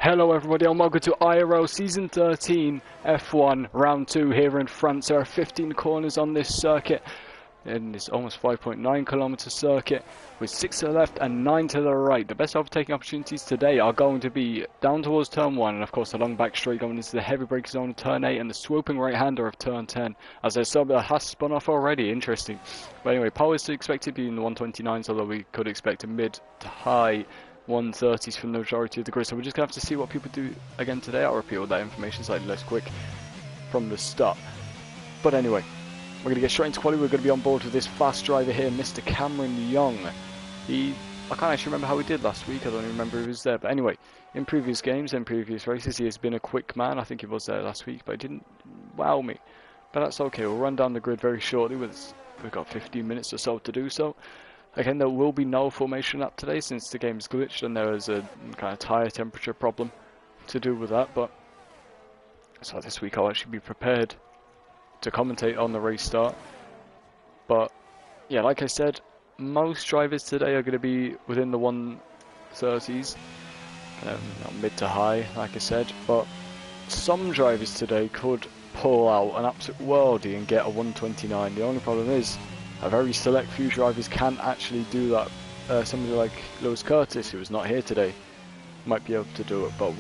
Hello everybody and welcome to IRL Season 13 F1 Round 2 here in France. There are 15 corners on this circuit, in this almost 5.9 kilometer circuit, with 6 to the left and 9 to the right. The best overtaking opportunities today are going to be down towards turn 1 and of course the long back straight going into the heavy brake zone of turn 8 and the swooping right hander of turn 10. As I saw, that has spun off already, interesting. But anyway, power is expected to be in the 129s, although we could expect a mid to high 130s from the majority of the grid, so we're just going to have to see what people do again today. I'll repeat all that information slightly less quick from the start. But anyway, we're going to get straight into quality. We're going to be on board with this fast driver here, Mr. Cameron Young. I can't actually remember how he did last week, I don't even remember if he was there, but anyway, in previous games and previous races he has been a quick man. I think he was there last week, but he didn't wow me. But that's okay, we'll run down the grid very shortly, we've got 15 minutes or so to do so. Again, there will be no formation up today since the game's glitched and there is a kind of tyre temperature problem to do with that. But so this week I'll actually be prepared to commentate on the race start. But yeah, like I said, most drivers today are going to be within the 130s, mid to high, like I said. But some drivers today could pull out an absolute worldie and get a 129. The only problem is, a very select few drivers can actually do that. Somebody like Lewis Curtis, who is not here today, might be able to do it. But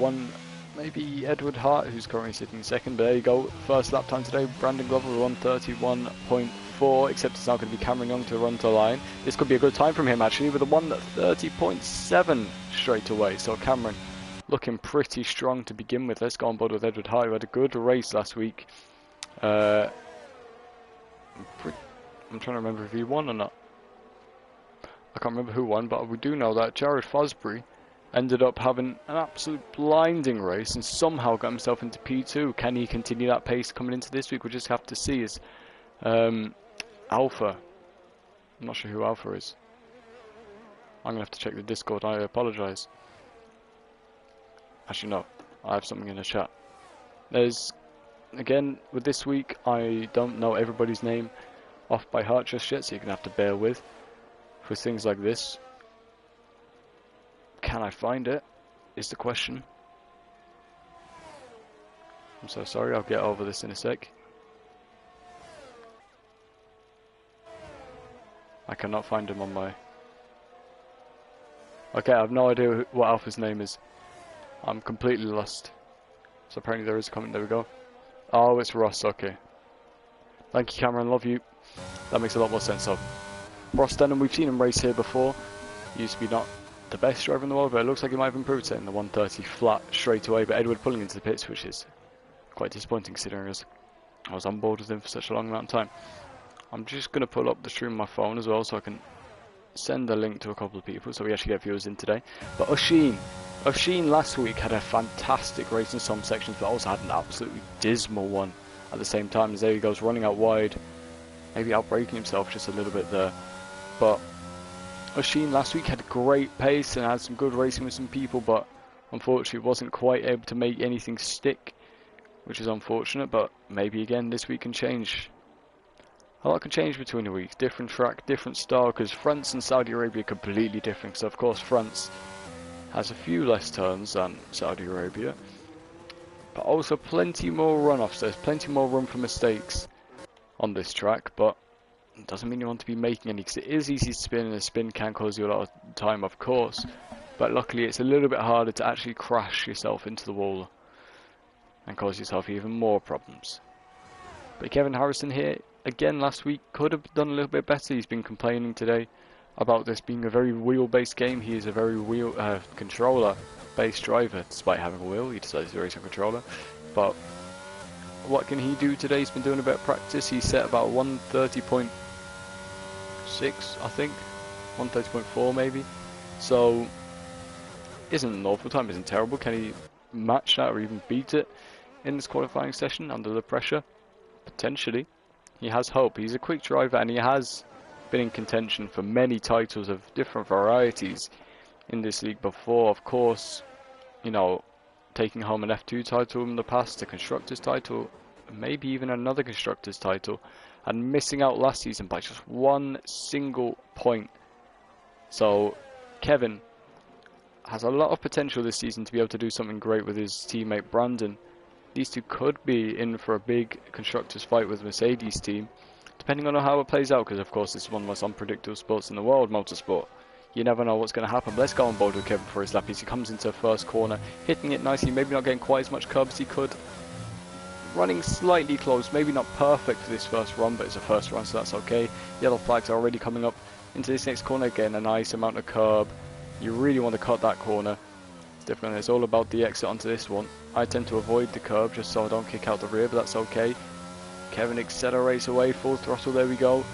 maybe Edward Hart, who's currently sitting second. But there you go, first lap time today, Brandon Glover 131.4, except it's now going to be Cameron Young to run to the line. This could be a good time from him actually, with a 130.7 straight away. So Cameron looking pretty strong to begin with. Let's go on board with Edward Hart, who had a good race last week. I'm trying to remember if he won or not. I can't remember who won, but we do know that Jared Fosbury ended up having an absolute blinding race and somehow got himself into P2. Can he continue that pace coming into this week? We'll just have to see. Is Alpha. I'm not sure who Alpha is. I'm going to have to check the Discord. I apologise. Actually, no. I have something in the chat. Again, with this week, I don't know everybody's name off by heart just yet, so you're going to have to bear with things like this. Can I find it, is the question. I'm so sorry, I'll get over this in a sec. I cannot find him on my... Okay, I have no idea what Alpha's name is. I'm completely lost. So apparently there is a comment, there we go. Oh, it's Ross, okay. Thank you, Cameron, love you. That makes a lot more sense. So, Ross Denham, we've seen him race here before. He used to be not the best driver in the world, but it looks like he might have improved, saying the 130 flat straight away. But Edward pulling into the pits, which is quite disappointing considering I was on board with him for such a long amount of time. I'm just going to pull up the stream on my phone as well so I can send a link to a couple of people so we actually get viewers in today. But Oisin last week had a fantastic race in some sections, but also had an absolutely dismal one at the same time. As there he goes, running out wide. Maybe outbraking himself just a little bit there. But Oisin last week had great pace and had some good racing with some people, but unfortunately wasn't quite able to make anything stick, which is unfortunate. But maybe again this week can change. A lot can change between the weeks. Different track, different style, because France and Saudi Arabia are completely different. So of course France has a few less turns than Saudi Arabia, but also plenty more runoffs. There's plenty more room for mistakes on this track, but it doesn't mean you want to be making any, because it is easy to spin and a spin can cause you a lot of time, of course, but luckily it's a little bit harder to actually crash yourself into the wall and cause yourself even more problems. But Kevin Harrison here again last week could have done a little bit better. He's been complaining today about this being a very wheel based game. He is a very controller based driver. Despite having a wheel, he decides to race on controller. But what can he do today? He's been doing a bit of practice. He set about 130.6, I think, 130.4 maybe. So isn't an awful time, isn't terrible. Can he match that or even beat it in this qualifying session under the pressure? Potentially. He has hope. He's a quick driver and he has been in contention for many titles of different varieties in this league before. Of course, you know, taking home an F2 title in the past, a Constructors title, maybe even another Constructors title, and missing out last season by just one single point. So Kevin has a lot of potential this season to be able to do something great with his teammate Brandon. These two could be in for a big constructors fight with the Mercedes team, depending on how it plays out, because of course this is one of the most unpredictable sports in the world, motorsport. You never know what's going to happen. But let's go on board with Kevin for his lap as he comes into the first corner, hitting it nicely, maybe not getting quite as much curb as he could. Running slightly close, maybe not perfect for this first run, but it's a first run, so that's okay. Yellow flags are already coming up into this next corner. Again, a nice amount of curb. You really want to cut that corner. It's different. It's all about the exit onto this one. I tend to avoid the curb just so I don't kick out the rear, but that's okay. Kevin accelerates away, full throttle, there we go.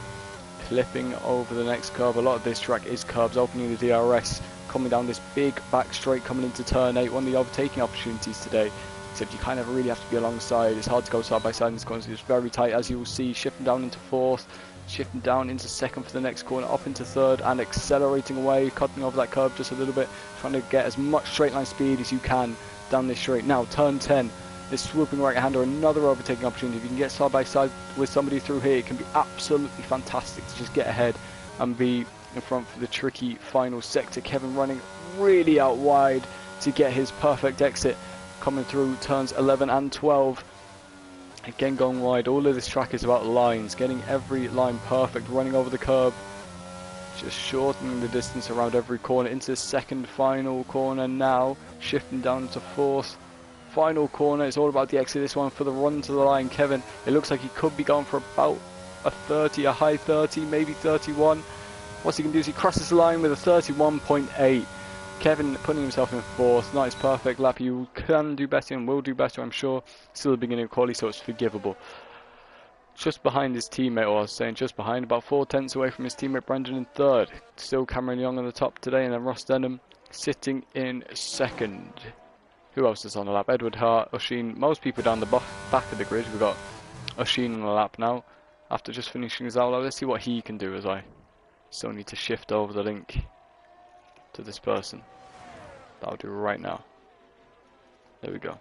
Clipping over the next curve. A lot of this track is curbs, opening the DRS, coming down this big back straight, coming into turn 8, one of the overtaking opportunities today. Except you kind of really have to be alongside. It's hard to go side by side in this corner, so it's very tight, as you will see. Shifting down into fourth, shifting down into second for the next corner, up into third, and accelerating away, cutting over that curve just a little bit, trying to get as much straight line speed as you can down this straight. Now turn 10. This swooping right-hander, another overtaking opportunity. If you can get side by side with somebody through here, it can be absolutely fantastic to just get ahead and be in front for the tricky final sector. Kevin running really out wide to get his perfect exit, coming through turns 11 and 12. Again going wide. All of this track is about lines, getting every line perfect, running over the curb, just shortening the distance around every corner. Into the second final corner now, shifting down to fourth. Final corner, it's all about the exit. This one for the run to the line. Kevin, it looks like he could be going for about a 30, a high 30, maybe 31. What's he going to do is he crosses the line with a 31.8. Kevin putting himself in fourth. Nice, perfect lap. You can do better and will do better, I'm sure. Still the beginning of quali, so it's forgivable. Just behind his teammate, or I was saying just behind, about 4 tenths away from his teammate Brandon in third. Still Cameron Young on the top today, and then Ross Denham sitting in second. Who else is on the lap? Edward Hart, Oshin, most people down the back of the grid. We've got Oshin on the lap now, after just finishing his outlaw. Let's see what he can do, as I still need to shift over the link to this person. That'll do right now. There we go.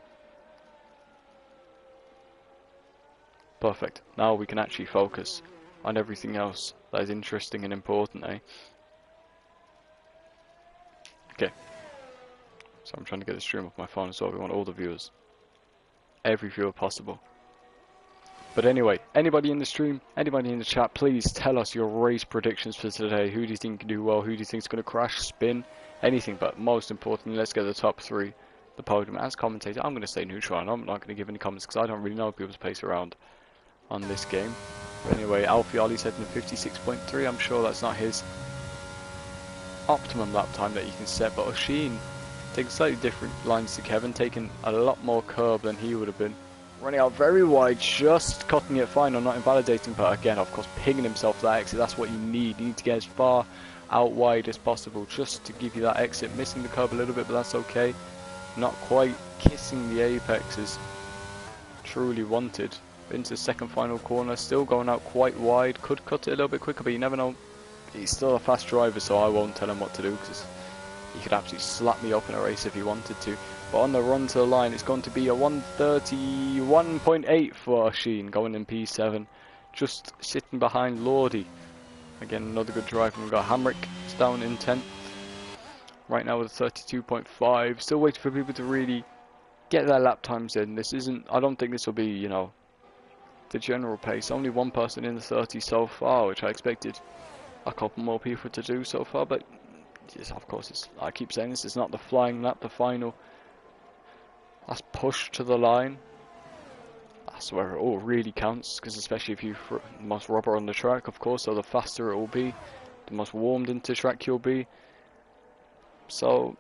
Perfect. Now we can actually focus on everything else that is interesting and important, eh? Okay. So I'm trying to get the stream off my phone as well. We want all the viewers. Every viewer possible. But anyway, anybody in the stream, anybody in the chat, please tell us your race predictions for today. Who do you think can do well? Who do you think is going to crash, spin, anything? But most importantly, let's get the top 3, the podium. As commentator, I'm going to stay neutral, and I'm not going to give any comments because I don't really know people's pace around on this game. But anyway, Alfie Ollie's heading to 56.3. I'm sure that's not his optimum lap time that he can set, but Oshin taking slightly different lines to Kevin, taking a lot more curb than he would have been. Running out very wide, just cutting it fine, or not invalidating, but again, of course, pinging himself that exit. That's what you need. You need to get as far out wide as possible just to give you that exit. Missing the curb a little bit, but that's okay. Not quite kissing the apex as truly wanted. Into the second final corner, still going out quite wide. Could cut it a little bit quicker, but you never know. He's still a fast driver, so I won't tell him what to do, because he could absolutely slap me up in a race if he wanted to. But on the run to the line, it's going to be a 131.8 for Sheen, going in P7. Just sitting behind Lordy. Again, another good drive. We've got Hamrick, it's down in 10th. Right now with a 32.5. Still waiting for people to really get their lap times in. This isn't, I don't think this will be, you know, the general pace. Only one person in the 30 so far, which I expected a couple more people to do so far, but yes, of course, I keep saying this, it's not the flying lap, the final. That's push to the line. That's where it all really counts, because especially if you the most rubber on the track, of course, so the faster it will be, the most warmed into track you'll be. So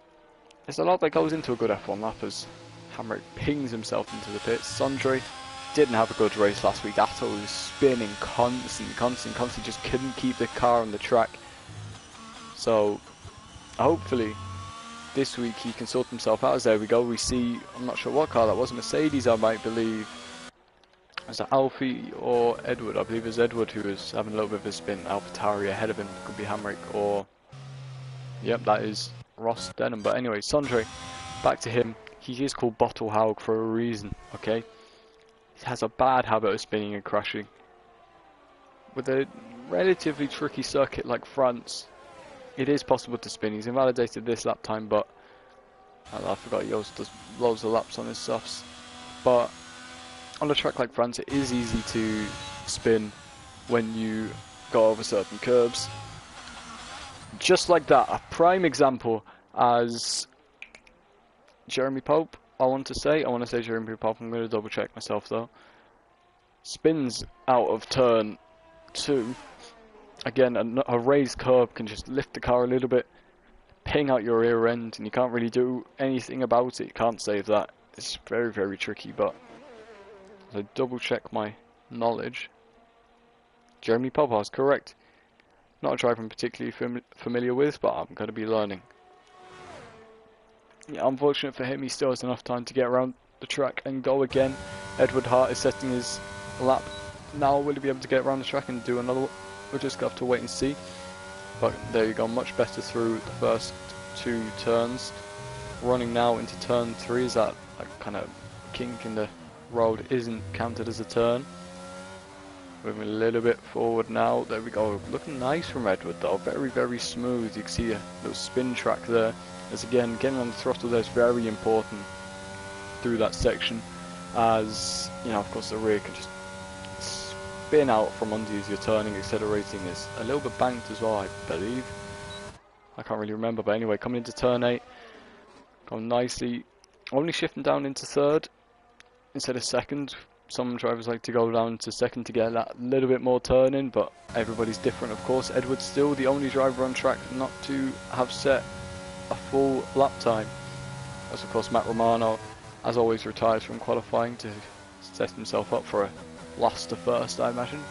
there's a lot that goes into a good F1 lap as Hamrick pings himself into the pits. Sondre didn't have a good race last week at all. He was spinning constantly, just couldn't keep the car on the track. So hopefully this week he can sort himself out. As there we go, we see, I'm not sure what car that was, Mercedes I might believe. Was that Alfie or Edward? I believe it was Edward who was having a little bit of a spin. AlphaTauri ahead of him, could be Hamrick or, yep, that is Ross Denham. But anyway, Sondre, back to him. He is called Bottle Haug for a reason, okay? He has a bad habit of spinning and crashing. With a relatively tricky circuit like France, it is possible to spin. He's invalidated this lap time, but I forgot he also does loads of laps on his softs. But on a track like France, it is easy to spin when you go over certain curbs. Just like that, a prime example as Jeremy Pope, I want to say Jeremy Pope, I'm going to double check myself though. Spins out of turn 2. Again, a raised curb can just lift the car a little bit, ping out your rear end, and you can't really do anything about it. You can't save that. It's very, very tricky, but as I double check my knowledge, Jeremy Pope is correct. Not a driver I'm particularly familiar with, but I'm going to be learning. Yeah, unfortunate for him, he still has enough time to get around the track and go again. Edward Hart is setting his lap. Now will he be able to get around the track and do another? We'll just have to wait and see. But there you go, much better through the first 2 turns. Running now into turn 3, is that like kind of kink in the road isn't counted as a turn. Moving a little bit forward now. There we go. Looking nice from Edward though. Very, very smooth. You can see a little spin track there. As again, getting on the throttle there is very important through that section. As, you know, of course the rear can just spin out from under you as you're turning. Accelerating is a little bit banked as well, I believe. I can't really remember. But anyway, coming into turn 8. Going nicely. Only shifting down into 3rd instead of 2nd. Some drivers like to go down to 2nd to get that little bit more turning, but everybody's different of course. Edward's still the only driver on track not to have set a full lap time. As of course Matt Romano, as always, retires from qualifying to set himself up for a last to first, I imagine.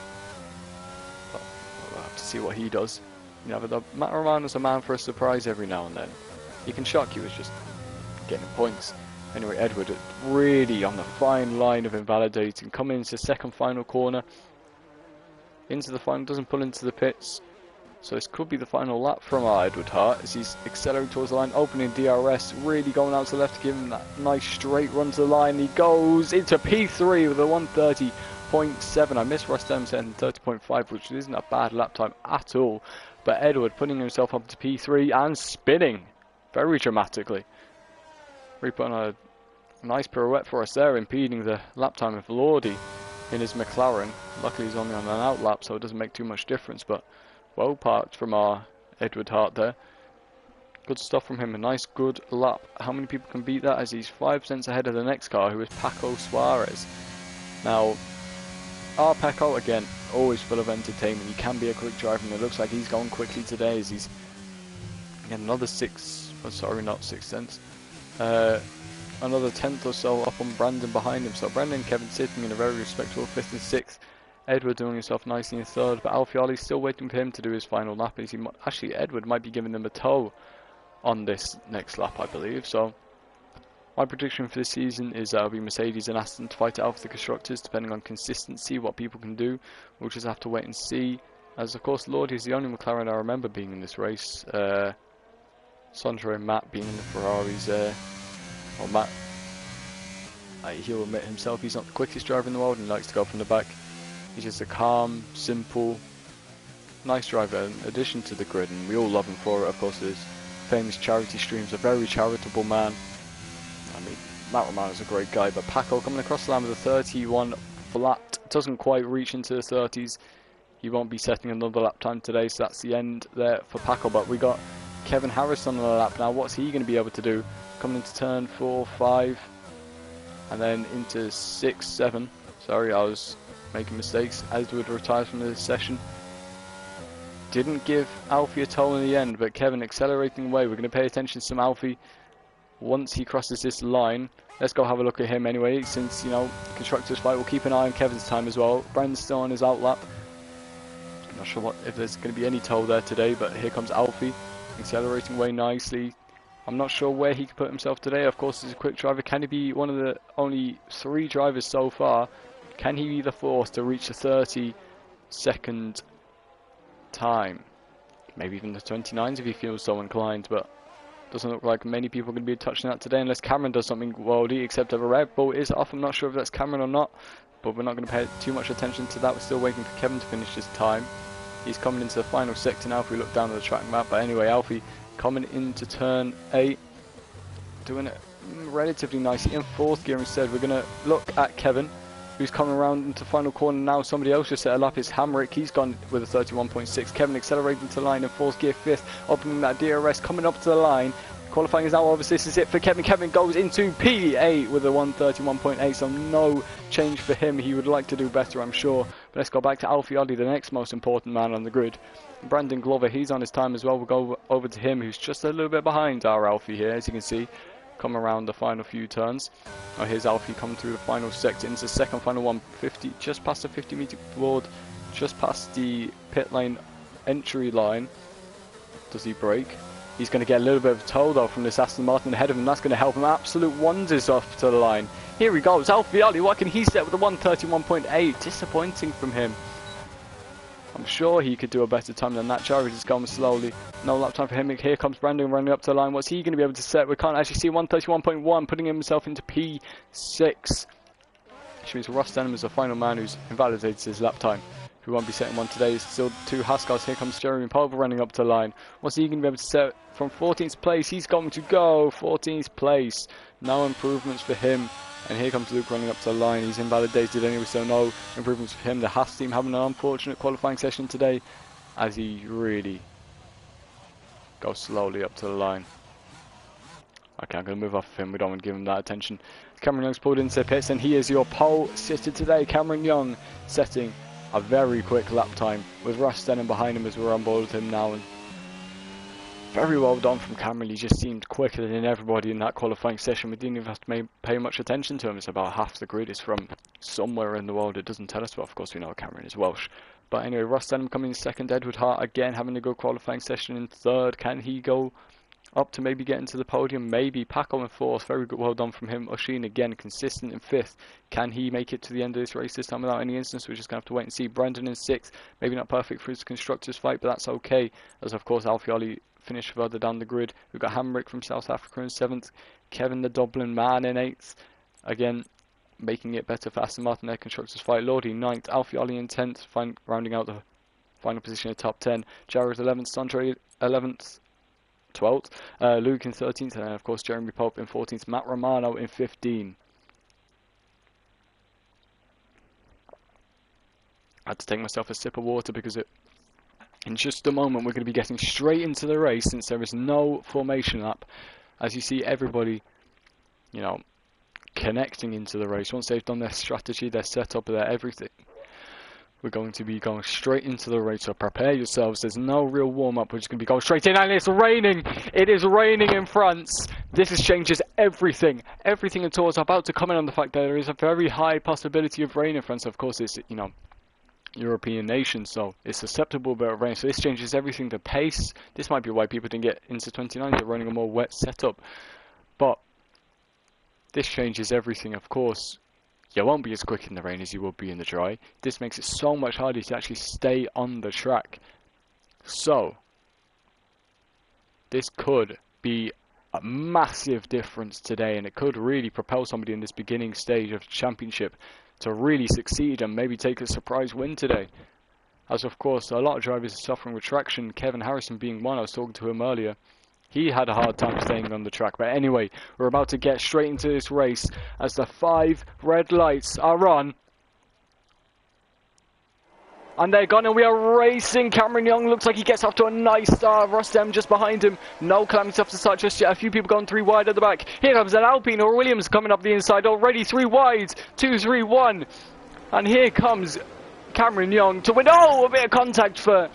But we'll have to see what he does. You know, but Matt Romano's a man for a surprise every now and then. He can shock you with just getting points. Anyway, Edward really on the fine line of invalidating, coming into the second final corner, into the final, doesn't pull into the pits, so this could be the final lap from our Edward Hart as he's accelerating towards the line, opening DRS, really going out to the left to give him that nice straight run to the line. He goes into P3 with a 1:30.7. I missed Ross Dem saying 30.5, which isn't a bad lap time at all, but Edward putting himself up to P3 and spinning very dramatically. Putting a nice pirouette for us there, impeding the lap time of Lordy in his McLaren. Luckily he's only on an out lap, so it doesn't make too much difference, but well parked from our Edward Hart there. Good stuff from him, a nice good lap. How many people can beat that as he's 5 cents ahead of the next car, who is Paco Suarez. Now, our Paco, again, always full of entertainment. He can be a quick driver, and it looks like he's going quickly today as he's again, another 6, oh, sorry, not 6 cents. Another 10th or so up on Brandon behind him. So Brandon and Kevin sitting in a very respectable 5th and 6th. Edward doing himself nicely in 3rd, but Alfioli's still waiting for him to do his final lap. Actually, Edward might be giving them a tow on this next lap, I believe. So my prediction for this season is that it'll be Mercedes and Aston to fight it out for the constructors, depending on consistency, what people can do. We'll just have to wait and see. As of course, Lordy is the only McLaren I remember being in this race. Sandro and Matt being in the Ferraris there. Well, Matt, he'll admit himself he's not the quickest driver in the world and he likes to go from the back. He's just a calm, simple, nice driver in addition to the grid, and we all love him for it. Of course, his famous charity streams, a very charitable man. I mean, Matt Romano's a great guy, but Paco coming across the line with a 31 flat, doesn't quite reach into the 30s. He won't be setting another lap time today, so that's the end there for Paco. But we got Kevin Harris on the lap now. What's he going to be able to do? Coming into turn 4, 5, and then into 6, 7. Sorry, I was making mistakes. Edward retires from this session. Didn't give Alfie a toll in the end, but Kevin accelerating away. We're going to pay attention to some Alfie once he crosses this line. Let's go have a look at him anyway, since, you know, constructors fight. We'll keep an eye on Kevin's time as well. Brandon's still on his out lap. I'm not sure if there's going to be any toll there today, but here comes Alfie accelerating away nicely. I'm not sure where he could put himself today. Of course, he's a quick driver. Can he be one of the only 3 drivers so far? Can he be the fourth to reach the 30-second time? Maybe even the 29s if he feels so inclined, but doesn't look like many people are going to be touching that today unless Cameron does something worldy, except if a Red Bull is off. I'm not sure if that's Cameron or not, but we're not going to pay too much attention to that. We're still waiting for Kevin to finish his time. He's coming into the final sector now if we look down at the track map. But anyway, Alfie coming into turn 8. doing it relatively nicely in 4th gear instead. We're going to look at Kevin, who's coming around into final corner now. Somebody else just set a lap. It's Hamrick. He's gone with a 31.6. Kevin accelerating to the line in 4th gear, 5th, opening that DRS, coming up to the line. Qualifying is now obviously this is it for Kevin. Kevin goes into P8 with a 131.8, so no change for him. He would like to do better, I'm sure. But let's go back to Alfieri, the next most important man on the grid. Brandon Glover, he's on his time as well. We'll go over to him, who's just a little bit behind our Alfie here, as you can see. Come around the final few turns. Oh, here's Alfie coming through the final sector into the second final 150, just past the 50-meter board, just past the pit lane entry line. Does he brake? He's going to get a little bit of a tow though from this Aston Martin ahead of him. That's going to help him absolute wonders off to the line. Here he goes, Alfieri. What can he set with a 131.8? Disappointing from him. I'm sure he could do a better time than that. Jarvis is going slowly. No lap time for him. Here comes Brandon running up to the line. What's he going to be able to set? We can't actually see 131.1, putting himself into P6. Which means Ross Denham is the final man who's invalidated his lap time. Who won't be setting one today. Still 2 Haskars. Here comes Jeremy Pulver running up to the line. What's he going to be able to set from 14th place? He's going to go 14th place. No improvements for him. And here comes Luke running up to the line. He's invalidated anyway, so no improvements for him. The Haas team having an unfortunate qualifying session today, as he really goes slowly up to the line. Okay, I'm going to move off of him. We don't want to give him that attention. Cameron Young's pulled into the pits, and he is your pole sitter today. Cameron Young setting a very quick lap time with Ross Denham behind him as we're on board with him now. And very well done from Cameron. He just seemed quicker than everybody in that qualifying session. We didn't even have to pay much attention to him. It's about half the grid is from somewhere in the world. It doesn't tell us, but of course we know Cameron is Welsh. But anyway, Ross Denham coming in second. Edward Hart again having a good qualifying session in third. Can he go up to maybe get into the podium? Maybe. Paco in fourth. Very good, well done from him. Oshin again consistent in fifth. Can he make it to the end of this race this time without any incidents? We're just going to have to wait and see. Brandon in sixth. Maybe not perfect for his constructors fight, but that's okay, as of course Alfieri finished further down the grid. We've got Hamrick from South Africa in 7th. Kevin the Dublin man in 8th. Again, making it better for Aston Martin, their constructors fight. Lordy 9th. Alfieri in 10th, rounding out the final position of top 10. Jared 11th. Sandre 11th. 12th. Luke in 13th. And of course Jeremy Pope in 14th. Matt Romano in 15th. I had to take myself a sip of water because in just a moment we're going to be getting straight into the race, since there is no formation lap. As you see everybody, you know, connecting into the race. Once they've done their strategy, their setup, their everything, we're going to be going straight into the race. So prepare yourselves. There's no real warm-up. We're just going to be going straight in, and it's raining. It is raining in France. This changes everything. Everything at all is about to comment on the fact that there is a very high possibility of rain in France. Of course, it's, you know, European nation, so it's susceptible to rain. So this changes everything. The pace. This might be why people didn't get into 29. They're running a more wet setup. But this changes everything. Of course, you won't be as quick in the rain as you will be in the dry. This makes it so much harder to actually stay on the track. So this could be a massive difference today, and it could really propel somebody in this beginning stage of the championship to really succeed and maybe take a surprise win today. As of course a lot of drivers are suffering with traction, Kevin Harrison being one. I was talking to him earlier. He had a hard time staying on the track. But anyway, we're about to get straight into this race as the 5 red lights are on. And they're gone, and we are racing. Cameron Young looks like he gets off to a nice start. Ross Dem just behind him. No calamity off the start just yet. A few people going 3 wide at the back. Here comes an Alpine or Williams coming up the inside already. 3 wide. 2, 3, 1. And here comes Cameron Young to win. Oh, a bit of contact for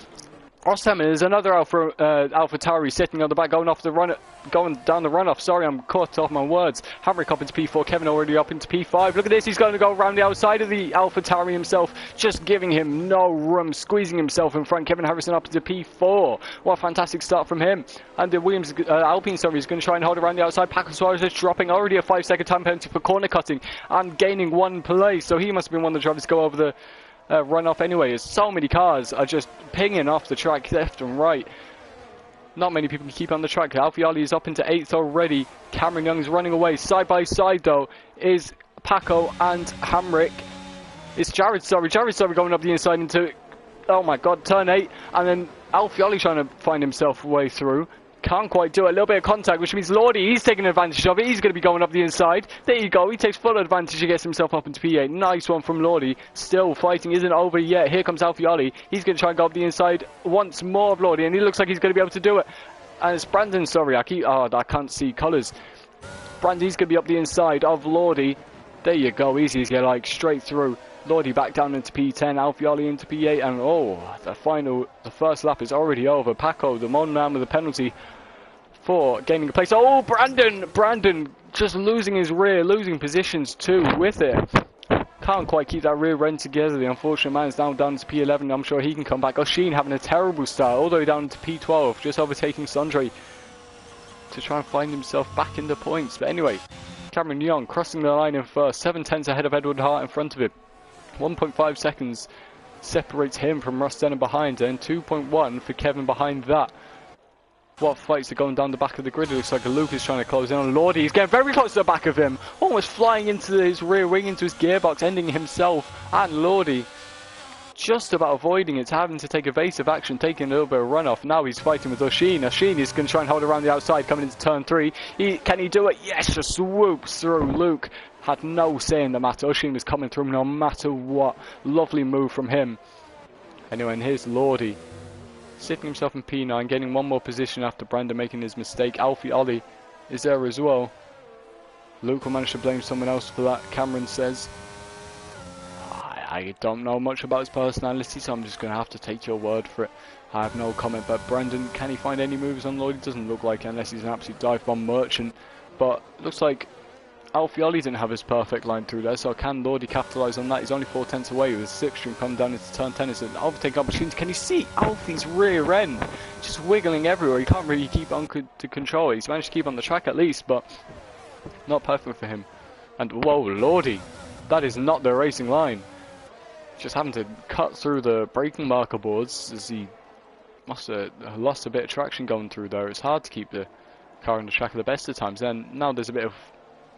Ross Dem. There's another AlphaTauri sitting on the back, going down the runoff. Sorry, I'm caught off my words. Hamrick up into P4. Kevin already up into P5. Look at this. He's going to go around the outside of the AlphaTauri himself, just giving him no room, squeezing himself in front. Kevin Harrison up into P4. What a fantastic start from him. And the Williams Alpine is going to try and hold around the outside. Paco Suarez is dropping already a 5-second time penalty for corner cutting and gaining 1 place. So he must have been one of the drivers to go over the runoff anyway, as so many cars are just pinging off the track left and right. Not many people can keep on the track. Alfieri is up into 8th already. Cameron Young is running away. Side by side though is Paco and Hamrick. It's Jared Sorry going up the inside into, oh my god, turn 8. And then Alfieri trying to find himself a way through. Can't quite do it. A little bit of contact, which means Lordy, he's taking advantage of it. He's going to be going up the inside. There you go. He takes full advantage. He gets himself up into P8. Nice one from Lordy. Still fighting isn't over yet. Here comes Alfioli. He's going to try and go up the inside once more of Lordy, and he looks like he's going to be able to do it. And it's Brandon, sorry. I can't see colours. Brandy's going to be up the inside of Lordy. There you go. Easy as you like. Straight through. Lordy back down into P10, Alfioli into P8, and the first lap is already over. Paco, the one man with the penalty for gaining a place. Oh, Brandon just losing his rear, losing positions too with it. Can't quite keep that rear end together. The unfortunate man is now down to P11. I'm sure he can come back. Oshin having a terrible start, all the way down to P12, just overtaking Sondre to try and find himself back in the points. But anyway, Cameron Young crossing the line in first, 7/10 ahead of Edward Hart in front of him. 1.5 seconds separates him from Ross Denham behind, and 2.1 for Kevin behind that. What fights are going down the back of the grid? It looks like Luke is trying to close in on Lordy. He's getting very close to the back of him, almost flying into his rear wing, into his gearbox, ending himself and Lordy just about avoiding it, having to take evasive action, taking a little bit of runoff. Now he's fighting with Oshin. Oshin is going to try and hold around the outside, coming into turn 3. Can he do it? Yes, just swoops through. Luke had no say in the matter. Oshin was coming through no matter what. Lovely move from him. Anyway, and here's Lordy sitting himself in P9, getting one more position after Brandon making his mistake. Alfie Ollie is there as well. Luke will manage to blame someone else for that, Cameron says. I don't know much about his personality, so I'm just going to have to take your word for it. I have no comment, but Brandon, can he find any moves on Lordy? Doesn't look like it, unless he's an absolute dive bomb merchant. But looks like Alfioli didn't have his perfect line through there, so can Lordy capitalise on that? He's only 4/10 away with 6th stream coming down into turn 10. It's an overtake opportunity. Can you see Alfie's rear end just wiggling everywhere? He can't really keep on to control it. He's managed to keep on the track at least, but not perfect for him. And whoa, Lordy, that is not the racing line. Just having to cut through the braking marker boards as he must have lost a bit of traction going through there. It's hard to keep the car on the track at the best of times. Then now there's a bit of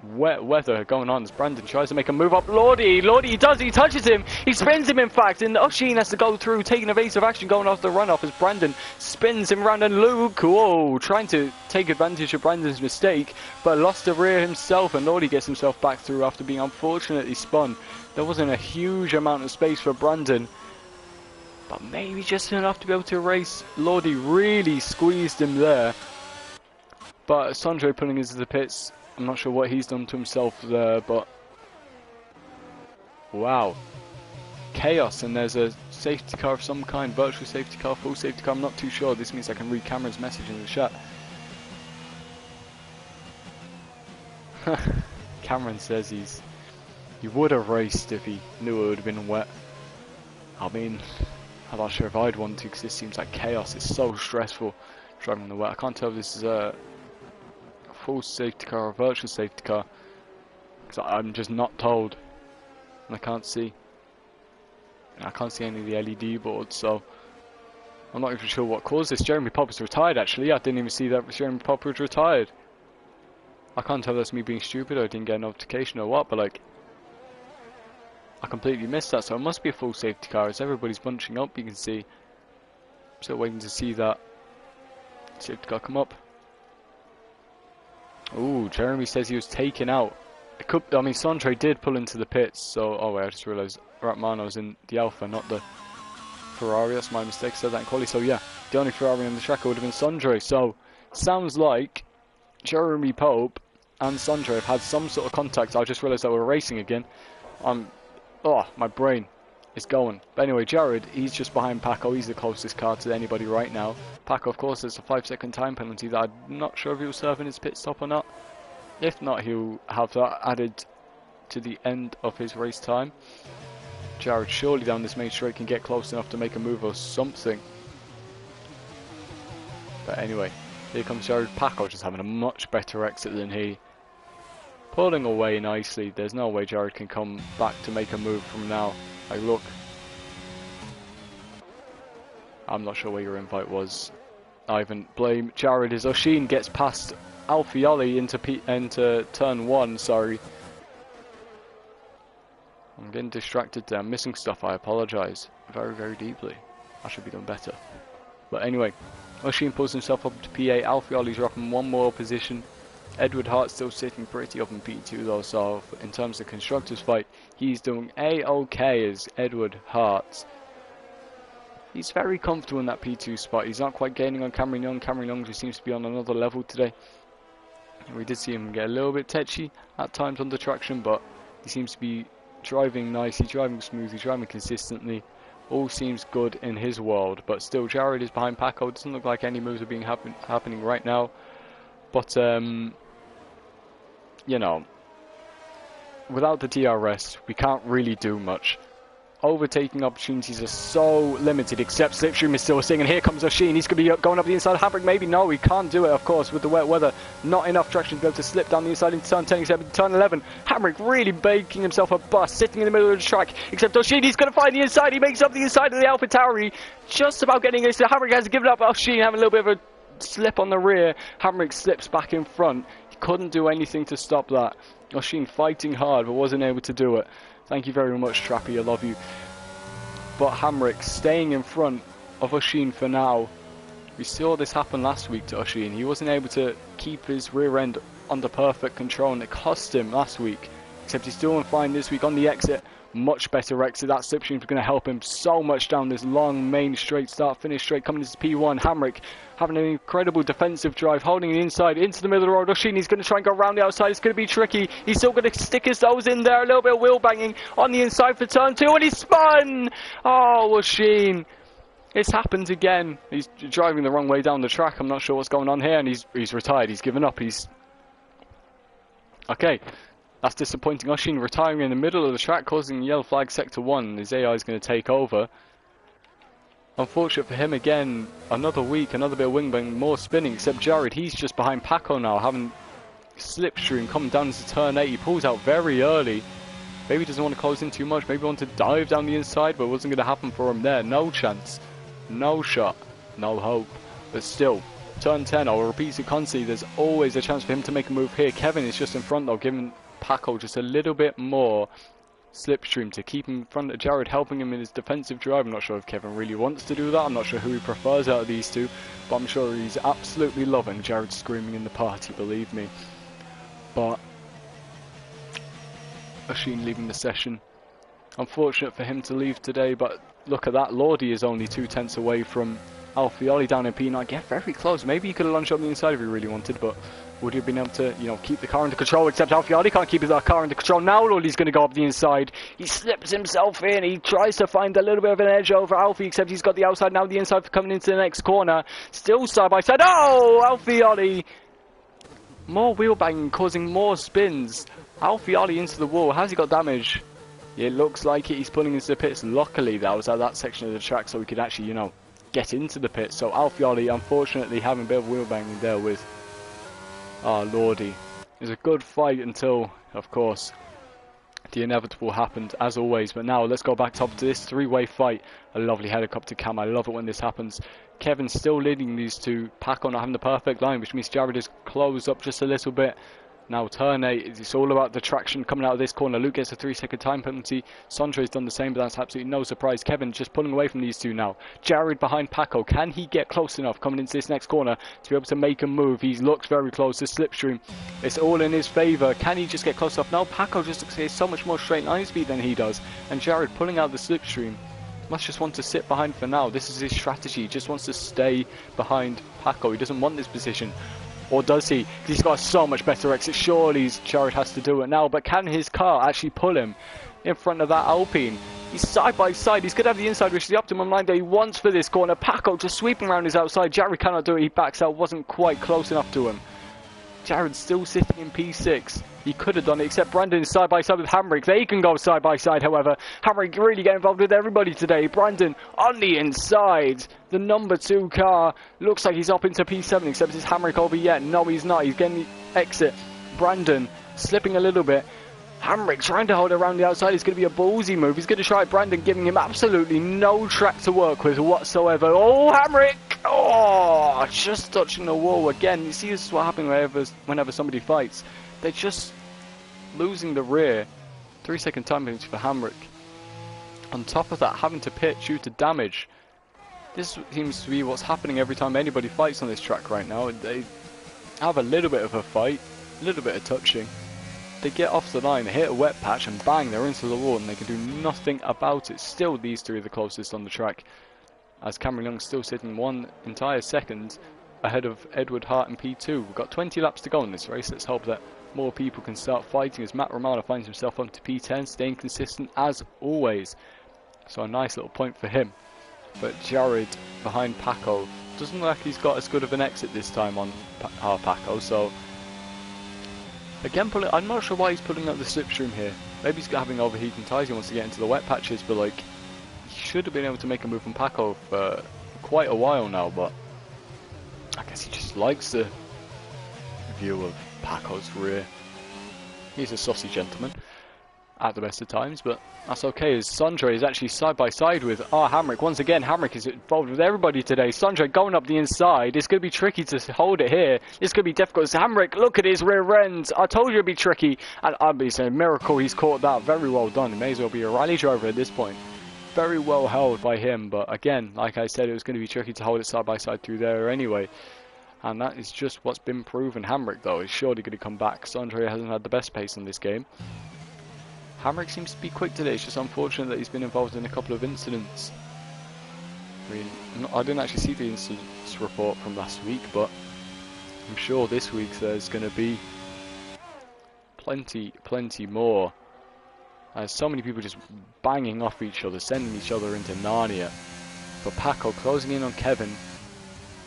wet weather going on as Brandon tries to make a move up. Lordy, he does, he touches him, he spins him in fact, and Oshin has to go through, taking evasive action, going off the runoff as Brandon spins him around, and Luke, whoa, trying to take advantage of Brandon's mistake, but lost the rear himself, and Lordy gets himself back through after being unfortunately spun. There wasn't a huge amount of space for Brandon, but maybe just enough to be able to race. Lordy really squeezed him there, but Sondre pulling into the pits. I'm not sure what he's done to himself there, but wow, chaos. And there's a safety car of some kind, virtual safety car, full safety car, I'm not too sure. This means I can read Cameron's message in the chat. Cameron says he would have raced if he knew it would have been wet. I mean, I'm not sure if I'd want to, because this seems like chaos. It's so stressful driving in the wet. I can't tell if this is a full safety car or virtual safety car, because I'm just not told, and I can't see any of the LED boards, so I'm not even sure what caused this. Jeremy Popper's retired actually. I didn't even see that Jeremy Popper was retired. I can't tell if that's me being stupid or I didn't get a notification or what, but like, I completely missed that, so it must be a full safety car as everybody's bunching up. You can see, I'm still waiting to see that safety car come up. Ooh, Jeremy says he was taken out. It could, I mean, Sondre did pull into the pits, so, oh wait, I just realised Ratmano's in the Alpha, not the Ferrari. That's my mistake, I said that in quali. So yeah, the only Ferrari on the track would have been Sondre. So, sounds like Jeremy Pope and Sondre have had some sort of contact. I just realised that we're racing again. Oh, my brain is going. But anyway, Jared, he's just behind Paco. He's the closest car to anybody right now. Paco, of course, there's a 5-second time penalty that I'm not sure if he'll serve in his pit stop or not. If not, he'll have that added to the end of his race time. Jared surely down this main straight can get close enough to make a move or something. But anyway, here comes Jared. Paco just having a much better exit than he. Pulling away nicely. There's no way Jared can come back to make a move from now. Like, look. I'm not sure where your invite was. Ivan, blame Jared as Oshin gets past Alfioli into turn 1, sorry. I'm getting distracted there. I'm missing stuff. I apologise very, very deeply. I should be doing better. But anyway, Oshin pulls himself up to P8. Alfioli's dropping one more position. Edward Hart's still sitting pretty up in P2 though, so in terms of constructors fight, he's doing A-OK as Edward Hart. He's very comfortable in that P2 spot. He's not quite gaining on Cameron Young. Cameron Young just seems to be on another level today. We did see him get a little bit tetchy at times under traction, but he seems to be driving nicely, driving smoothly, driving consistently. All seems good in his world, but still Jared is behind Paco. It doesn't look like any moves are being happening right now. But, you know, without the DRS, we can't really do much. Overtaking opportunities are so limited, except Slipstream is still singing. Here comes Oshin. He's going to be going up the inside. Hamrick, maybe. No, he can't do it, of course, with the wet weather. Not enough traction to be able to slip down the inside into turn 10, except in turn 11. Hamrick really making himself a bust, sitting in the middle of the track, except Oshin. He's going to find the inside. He makes up the inside of the Alpha Tower. He just about getting it. So Hamrick has given up. Oshin having a little bit of a slip on the rear. Hamrick slips back in front. He couldn't do anything to stop that. Oshin fighting hard, but wasn't able to do it. Thank you very much, Trappy. I love you. But Hamrick staying in front of Oshin for now. We saw this happen last week to Oshin. He wasn't able to keep his rear end under perfect control, and it cost him last week. Except he's doing fine this week on the exit. Much better exit. That slipstream is going to help him so much down this long main straight start finish straight coming into P1. Hamrick having an incredible defensive drive, holding it inside into the middle of the road. Oshin, he's going to try and go around the outside. It's going to be tricky. He's still going to stick his toes in there. A little bit of wheel banging on the inside for turn 2, and he spun. Oh, Oshin. It's happened again. He's driving the wrong way down the track. I'm not sure what's going on here, and he's retired. He's given up. He's okay. That's disappointing. Oshin retiring in the middle of the track, causing yellow flag sector 1. His AI is going to take over. Unfortunate for him again. Another week, another bit of wing bang, more spinning. Except Jared, he's just behind Paco now, having slipstream coming down into turn 8. He pulls out very early. Maybe he doesn't want to close in too much. Maybe he wanted to dive down the inside, but it wasn't going to happen for him there. No chance. No shot. No hope. But still, turn 10, I'll repeat it constantly. There's always a chance for him to make a move here. Kevin is just in front though, giving Paco just a little bit more slipstream to keep in front of Jared, helping him in his defensive drive. I'm not sure if Kevin really wants to do that. I'm not sure who he prefers out of these two, but I'm sure he's absolutely loving Jared screaming in the party, believe me. But Oshin leaving the session. Unfortunate for him to leave today, but look at that. Lordy is only 2/10 away from Alfioli down in P9. Get very close. Maybe he could have launched up the inside if he really wanted, but would he have been able to, you know, keep the car under control? Except Alfioli can't keep his car under control. Now Lordy's going to go up the inside. He slips himself in. He tries to find a little bit of an edge over Alfie, except he's got the outside now, the inside for coming into the next corner. Still side by side. Oh, Alfioli. More wheel banging, causing more spins. Alfioli into the wall. Has he got damage? It looks like it. He's pulling into the pits. Luckily, that was at that section of the track, so we could actually, you know, get into the pit. So Alfioli, unfortunately, having a bit of wheel banging there with Lordy. It was a good fight until, of course, the inevitable happened, as always. But now, let's go back top to this three-way fight. A lovely helicopter cam. I love it when this happens. Kevin still leading these two. Paco not having the perfect line, which means Jared is closed up just a little bit. Now turn 8, it's all about the traction coming out of this corner. Luke gets a 3-second time penalty. Sondre's done the same, but that's absolutely no surprise. Kevin just pulling away from these two now. Jared behind Paco. Can he get close enough coming into this next corner to be able to make a move? He looks very close to slipstream. It's all in his favour. Can he just get close enough? No, Paco just looks like he has so much more straight line speed than he does. And Jared pulling out the slipstream. Must just want to sit behind for now. This is his strategy. He just wants to stay behind Paco. He doesn't want this position. Or does he? Because he's got so much better exit. Surely Jared has to do it now. But can his car actually pull him in front of that Alpine? He's side by side. He's going to have the inside, which is the optimum line that he wants for this corner. Paco just sweeping around his outside. Jared cannot do it. He backs out. Wasn't quite close enough to him. Jared's still sitting in P6. He could have done it, except Brandon is side by side with Hamrick. They can go side by side, however. Hamrick really get involved with everybody today. Brandon on the inside. The number 2 car looks like he's up into P7, except is Hamrick over yet? No, he's not. He's getting the exit. Brandon slipping a little bit. Hamrick trying to hold around the outside. It's going to be a ballsy move. He's going to try Brandon, giving him absolutely no track to work with whatsoever. Oh, Hamrick! Oh, just touching the wall again. You see, this is what happens whenever somebody fights. They're just losing the rear. 3-second time penalty for Hamrick. On top of that, having to pit due to damage. This seems to be what's happening every time anybody fights on this track right now. They have a little bit of a fight, a little bit of touching. They get off the line, hit a wet patch, and bang, they're into the wall, and they can do nothing about it. Still, these three are the closest on the track, as Cameron Young's still sitting 1 entire second ahead of Edward Hart in P2. We've got 20 laps to go in this race. Let's hope that more people can start fighting as Matt Romano finds himself up to P10, staying consistent as always. So a nice little point for him. But Jared behind Paco doesn't look like he's got as good of an exit this time on Paco, so again, I'm not sure why he's pulling up the slipstream here. Maybe he's having overheating tyres, he wants to get into the wet patches, but like, he should have been able to make a move on Paco for quite a while now, but I guess he just likes the view of Paco's rear. He's a saucy gentleman at the best of times, but that's okay, as Sondre is actually side by side with Hamrick. Once again, Hamrick is involved with everybody today. Sondre going up the inside. It's going to be tricky to hold it here. It's going to be difficult. Hamrick, look at his rear ends. I told you it'd be tricky. And I'd be saying, miracle, he's caught that. Very well done. He may as well be a rally driver at this point. Very well held by him, but again, like I said, it was going to be tricky to hold it side by side through there anyway. And that is just what's been proven. Hamrick, though, is surely going to come back. Sondre hasn't had the best pace in this game. Hamrick seems to be quick today. It's just unfortunate that he's been involved in a couple of incidents. I mean, I didn't actually see the incidents report from last week, but I'm sure this week there's going to be plenty more. There's so many people just banging off each other, sending each other into Narnia. But Paco closing in on Kevin.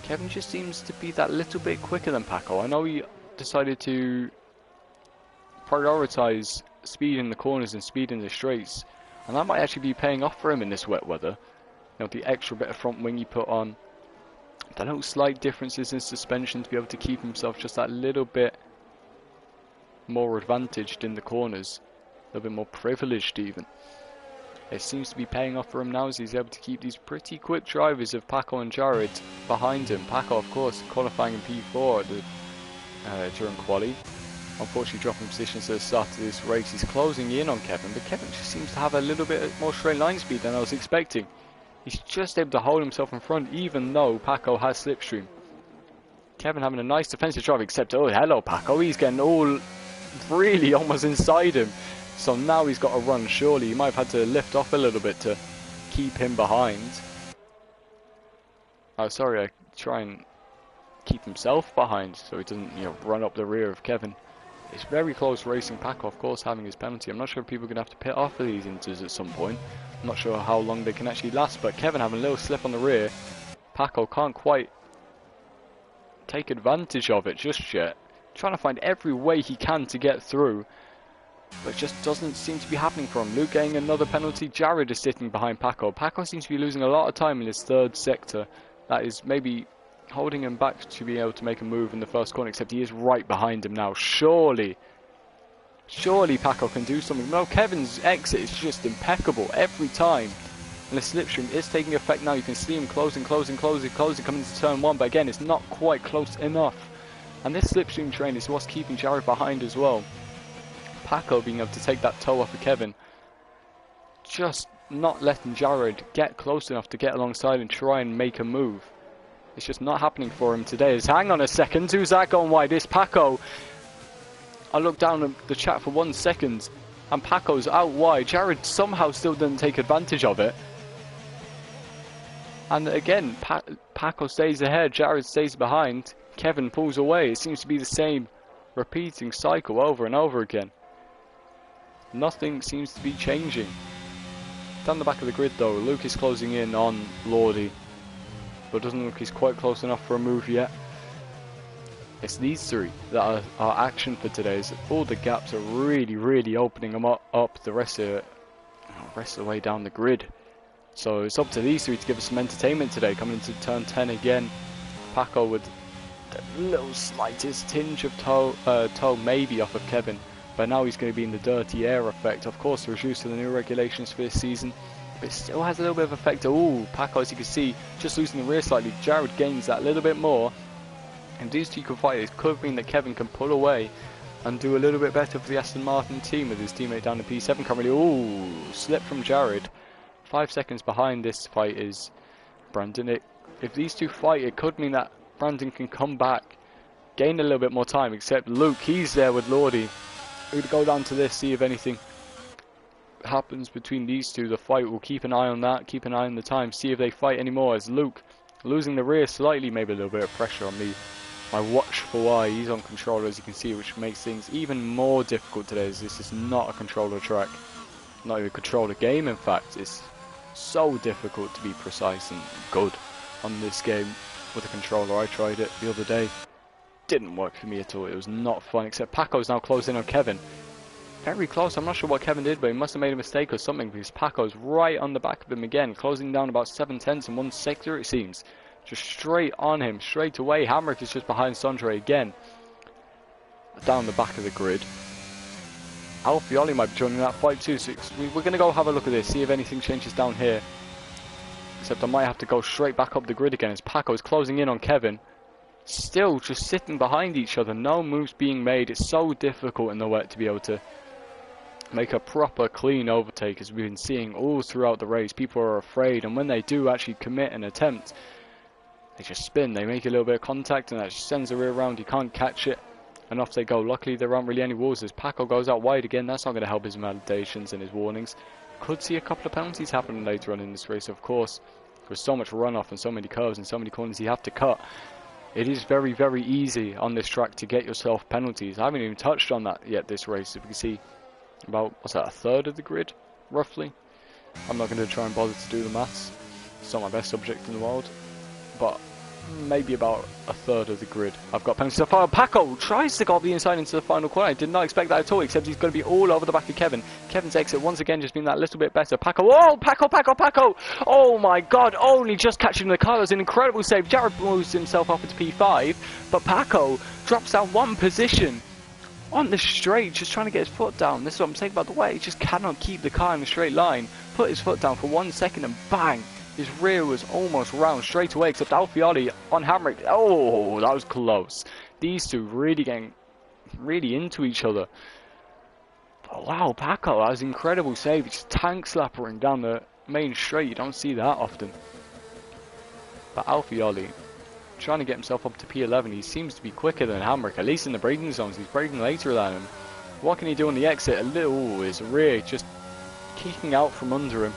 Kevin just seems to be that little bit quicker than Paco. I know he decided to prioritise speed in the corners and speed in the straights, and that might actually be paying off for him in this wet weather. You know, the extra bit of front wing he put on, the little slight differences in suspension to be able to keep himself just that little bit more advantaged in the corners, a little bit more privileged even. It seems to be paying off for him now as he's able to keep these pretty quick drivers of Paco and Jared behind him. Paco, of course, qualifying in P4 during quali. Unfortunately dropping positions at the start of this race. He's closing in on Kevin, but Kevin just seems to have a little bit more straight line speed than I was expecting. He's just able to hold himself in front even though Paco has slipstream. Kevin having a nice defensive drive, except, oh hello Paco, he's getting all really almost inside him. So now he's got to run, surely he might have had to lift off a little bit to keep him behind. Oh sorry, I try and keep himself behind so he doesn't, you know, run up the rear of Kevin. It's very close racing. Paco, of course, having his penalty. I'm not sure if people are going to have to pit off of these inters at some point. I'm not sure how long they can actually last, but Kevin having a little slip on the rear. Paco can't quite take advantage of it just yet. Trying to find every way he can to get through, but it just doesn't seem to be happening for him. Luke getting another penalty. Jared is sitting behind Paco. Paco seems to be losing a lot of time in his third sector. That is maybe holding him back to be able to make a move in the first corner, except he is right behind him now. Surely Paco can do something. No, Kevin's exit is just impeccable every time. And the slipstream is taking effect now. You can see him closing, coming into turn 1, but again, it's not quite close enough. And this slipstream train is what's keeping Jared behind as well. Paco being able to take that toe off of Kevin, just not letting Jared get close enough to get alongside and try and make a move. It's just not happening for him today. Hang on a second, who's that going wide? It's Paco. I looked down at the chat for 1 second and Paco's out wide. Jared somehow still didn't take advantage of it. And again, Paco stays ahead, Jared stays behind, Kevin pulls away. It seems to be the same repeating cycle over and over again. Nothing seems to be changing. Down the back of the grid though, Luke is closing in on Lordy, but doesn't look he's quite close enough for a move yet. It's these three that are action for today. All the gaps are really opening them up the rest of the way down the grid. So it's up to these three to give us some entertainment today. Coming into turn 10 again, Paco with the little slightest tinge of toe maybe off of Kevin, but now he's going to be in the dirty air effect. Of course, reduced to the new regulations for this season, but it still has a little bit of effect. Ooh, Paco, as you can see, just losing the rear slightly. Jared gains that little bit more, and these two can fight. It could mean that Kevin can pull away and do a little bit better for the Aston Martin team with his teammate down in P7 currently. Ooh, slip from Jared. 5 seconds behind this fight is Brandon. If these two fight, it could mean that Brandon can come back, gain a little bit more time, except Luke, he's there with Lordy. We're going to go down to this, see if anything happens between these two. The fight, we'll keep an eye on that, keep an eye on the time, see if they fight anymore, as Luke losing the rear slightly, maybe a little bit of pressure on me. My watchful eye, he's on controller as you can see, which makes things even more difficult today, as this is not a controller track, not even a controller game. In fact, it's so difficult to be precise and good on this game with a controller. I tried it the other day, didn't work for me at all. It was not fun, except Paco's now closed in on Kevin. Very close. I'm not sure what Kevin did, but he must have made a mistake or something, because Paco's right on the back of him again, closing down about 7/10 in one sector, it seems. Just straight on him, straight away. Hamrick is just behind Sondre again, down the back of the grid. Alfioli might be joining that fight too, so we're going to go have a look at this, see if anything changes down here. Except I might have to go straight back up the grid again, as Paco's closing in on Kevin. Still just sitting behind each other, no moves being made. It's so difficult in the wet to be able to make a proper clean overtake, as we've been seeing all throughout the race. People are afraid, and when they do actually commit an attempt, they just spin, they make a little bit of contact, and that just sends the rear round. You can't catch it, and off they go. Luckily there aren't really any walls, as Paco goes out wide again. That's not going to help his meditations and his warnings. Could see a couple of penalties happening later on in this race, of course. There's so much runoff and so many curves and so many corners you have to cut. It is very, very easy on this track to get yourself penalties. I haven't even touched on that yet this race. If you can see, about, what's that, a third of the grid, roughly? I'm not going to try and bother to do the maths. It's not my best subject in the world. But maybe about a third of the grid I've got penalties so far. Paco tries to go up the inside into the final corner. I did not expect that at all, except he's going to be all over the back of Kevin. Kevin's exit once again just being that little bit better. Paco, oh, Paco! Oh my god, only just catching the car. That was an incredible save. Jared moves himself up into P5, but Paco drops down one position on the straight, just trying to get his foot down. This is what I'm saying about the way he just cannot keep the car in a straight line. Put his foot down for 1 second and bang! His rear was almost round straight away, except Alfioli on Hamrick. Oh, that was close. These two really getting into each other. But wow, Paco, that was an incredible save. Just tank slappering down the main straight. You don't see that often. But Alfioli trying to get himself up to P11. He seems to be quicker than Hamrick, at least in the braking zones. He's braking later than him. What can he do on the exit? A little, his rear just kicking out from under him,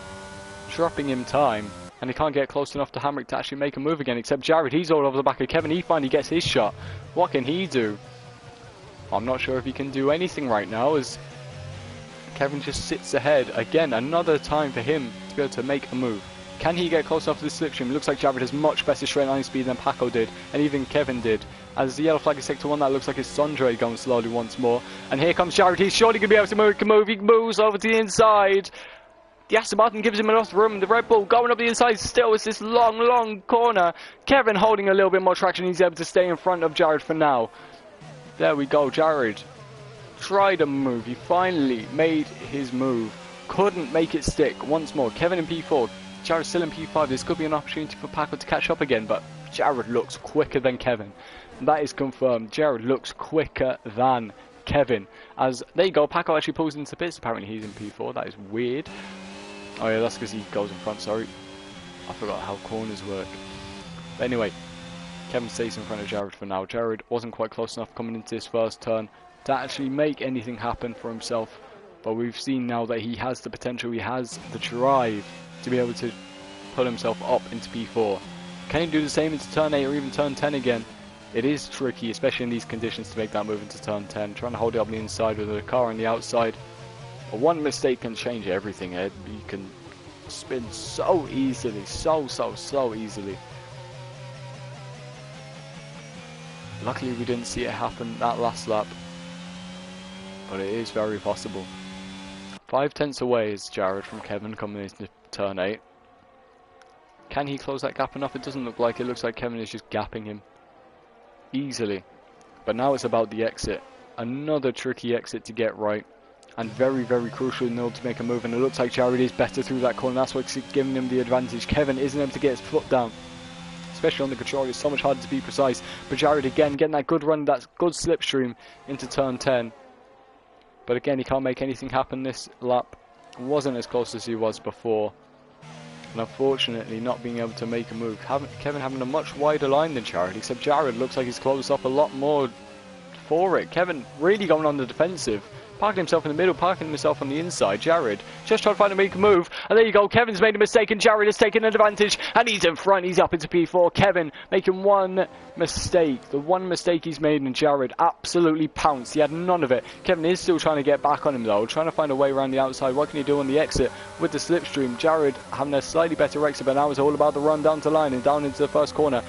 dropping him time. And he can't get close enough to Hamrick to actually make a move again, except Jared, he's all over the back of Kevin. He finally gets his shot. What can he do? I'm not sure if he can do anything right now, as Kevin just sits ahead. Again, another time for him to be able to make a move. Can he get close enough to the slipstream? It looks like Jared has much better straight line speed than Paco did, and even Kevin did. As the yellow flag is sector 1, that looks like it's Sondre going slowly once more. And here comes Jared, he's surely going to be able to move. He moves over to the inside. The Aston Martin gives him enough room. The Red Bull going up the inside still. It's this long corner. Kevin holding a little bit more traction. He's able to stay in front of Jared for now. There we go. Jared tried a move. He finally made his move. Couldn't make it stick once more. Kevin in P4. Jared still in P5. This could be an opportunity for Paco to catch up again, but Jared looks quicker than Kevin. That is confirmed. Jared looks quicker than Kevin. As there you go. Paco actually pulls into pits. Apparently he's in P4. That is weird. Oh yeah, that's because he goes in front, sorry. I forgot how corners work. But anyway, Kevin stays in front of Jared for now. Jared wasn't quite close enough coming into this first turn to actually make anything happen for himself. But we've seen now that he has the potential, he has the drive to be able to put himself up into P4. Can he do the same into turn 8 or even turn 10 again? It is tricky, especially in these conditions, to make that move into turn 10. Trying to hold it up on the inside with the car on the outside. But one mistake can change everything, Ed. You can spin so easily, so easily. Luckily we didn't see it happen that last lap, but it is very possible. 5/10 away is Jared from Kevin coming into turn 8. Can he close that gap enough? It doesn't look like it. Looks like Kevin is just gapping him easily. But now it's about the exit. Another tricky exit to get right. And very crucial in order to make a move, and it looks like Jared is better through that corner. That's what's giving him the advantage. Kevin isn't able to get his foot down, especially on the controller. It's so much harder to be precise. But Jared again getting that good run, that good slipstream into turn 10. But again, he can't make anything happen this lap. Wasn't as close as he was before. and unfortunately not being able to make a move. Kevin having a much wider line than Jared, except Jared looks like he's closed up a lot more for it. Kevin really going on the defensive, parking himself in the middle, parking himself on the inside. Jared just trying to find a make a move, and there you go. Kevin's made a mistake and Jared has taken an advantage, and he's in front. He's up into P4. Kevin making one mistake, the one mistake he's made, and Jared absolutely pounced. He had none of it. Kevin is still trying to get back on him though, trying to find a way around the outside. What can he do on the exit with the slipstream? Jared having a slightly better exit, but now it's all about the run down to line and down into the first corner.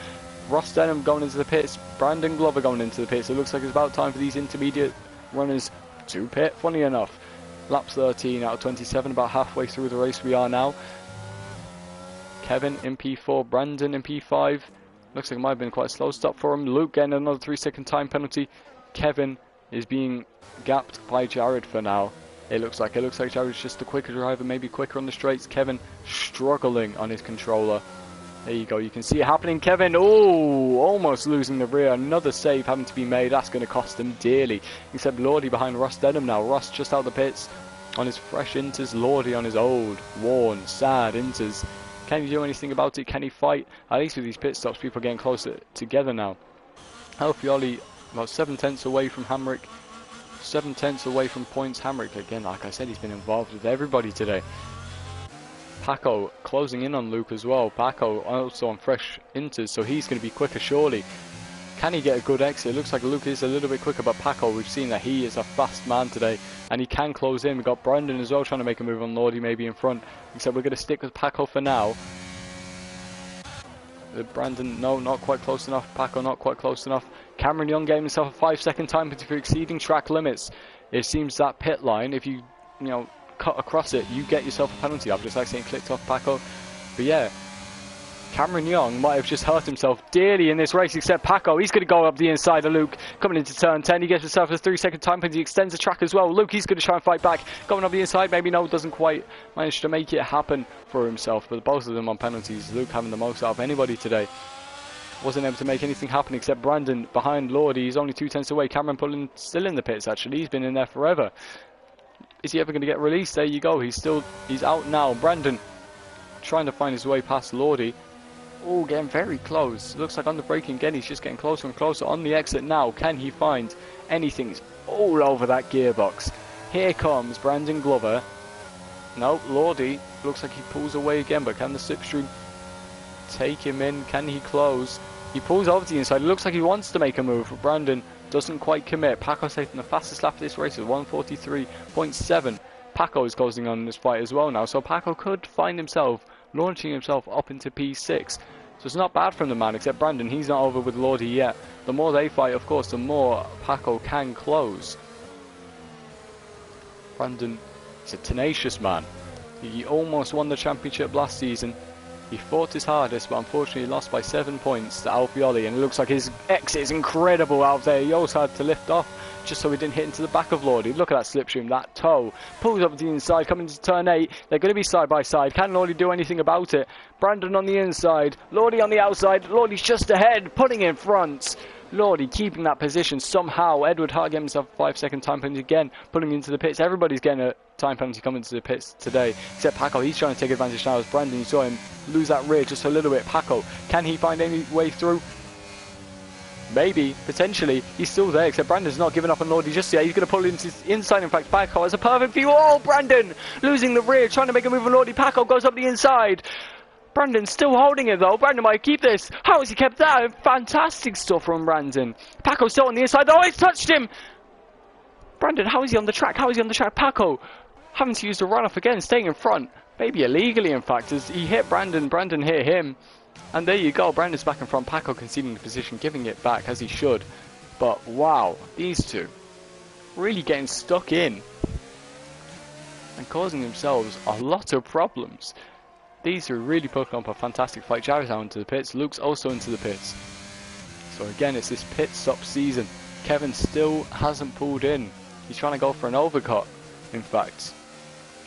Ross Denham going into the pits, Brandon Glover going into the pits. It looks like it's about time for these intermediate runners to pit, funny enough. Lap 13 out of 27, about halfway through the race we are now. Kevin in P4, Brandon in P5. Looks like it might have been quite a slow stop for him. Luke getting another 3-second time penalty. Kevin is being gapped by Jared for now. It looks like Jared's just the quicker driver, maybe quicker on the straights. Kevin struggling on his controller. There you go, you can see it happening. Kevin, oh, almost losing the rear. Another save having to be made. That's going to cost him dearly. Except Lordy behind Ross Denham now. Ross just out the pits on his fresh inters. Lordy on his old, worn, sad inters. Can he do anything about it? Can he fight? At least with these pit stops, people are getting closer together now. Alfioli about 7 tenths away from Hamrick. 7 tenths away from points. Hamrick, again, like I said, he's been involved with everybody today. Paco closing in on Luke as well. Paco also on fresh inters, so he's going to be quicker surely. Can he get a good exit? It looks like Luke is a little bit quicker, but Paco, we've seen that he is a fast man today, and he can close in. We've got Brandon as well trying to make a move on Lordy, maybe in front, except we're going to stick with Paco for now. Brandon, no, not quite close enough. Paco, not quite close enough. Cameron Young getting himself a 5-second time penalty for exceeding track limits. It seems that pit line, if you cut across it, you get yourself a penalty. I've just accidentally clicked off Paco, but yeah, Cameron Young might have just hurt himself dearly in this race, except Paco, he's going to go up the inside of Luke, coming into turn 10, he gets himself a 3-second time penalty, extends the track as well. Luke, he's going to try and fight back, going up the inside, maybe no, doesn't quite manage to make it happen for himself, but both of them on penalties. Luke having the most out of anybody today. Wasn't able to make anything happen except Brandon behind Lordy. He's only 2 tenths away. Cameron still in the pits actually, he's been in there forever. Is he ever going to get released? There you go. He's out now. Brandon trying to find his way past Lordy. Oh, getting very close. Looks like on the braking again, he's just getting closer and closer. On the exit now, can he find anything? He's all over that gearbox. Here comes Brandon Glover. No, Lordy. Looks like he pulls away again, but can the slipstream take him in? Can he close? He pulls over to the inside. It looks like he wants to make a move, but Brandon doesn't quite commit. Paco's taking the fastest lap of this race with 1:43.7. Paco is closing on this fight as well now, so Paco could find himself launching himself up into P6. So it's not bad from the man, except Brandon, he's not over with Lordy yet. The more they fight, of course, the more Paco can close. Brandon is a tenacious man. He almost won the championship last season. He fought his hardest, but unfortunately lost by 7 points to Alfioli, and it looks like his exit is incredible out there. He also had to lift off just so he didn't hit into the back of Lordy. Look at that slipstream, that toe. Pulls up to the inside, coming to turn 8. They're going to be side by side. Can Lordy do anything about it? Brandon on the inside, Lordy on the outside. Lordy's just ahead, putting in front. Lordy keeping that position somehow. Edward Hart getting himself a 5-second time penalty again, pulling into the pits. Everybody's getting a time penalty coming to the pits today, except Paco. He's trying to take advantage now as Brandon. You saw him lose that rear just a little bit. Paco, can he find any way through? Maybe, potentially. He's still there, except Brandon's not giving up on Lordy just yet. He's going to pull into the inside. In fact, Paco has a perfect view. Oh, Brandon losing the rear, trying to make a move on Lordy. Paco goes up the inside. Brandon's still holding it though. Brandon might keep this. How has he kept that? Fantastic stuff from Brandon. Paco's still on the inside. Oh, he's touched him. Brandon, how is he on the track? How is he on the track? Paco having to use the runoff again, staying in front. Maybe illegally, in fact, as he hit Brandon. Brandon hit him. And there you go. Brandon's back in front. Paco conceding the position, giving it back as he should. But wow, these two really getting stuck in and causing themselves a lot of problems. These are really putting up a fantastic fight. Jared's out into the pits. Luke's also into the pits. So again, it's this pit stop season. Kevin still hasn't pulled in. He's trying to go for an overcut, in fact.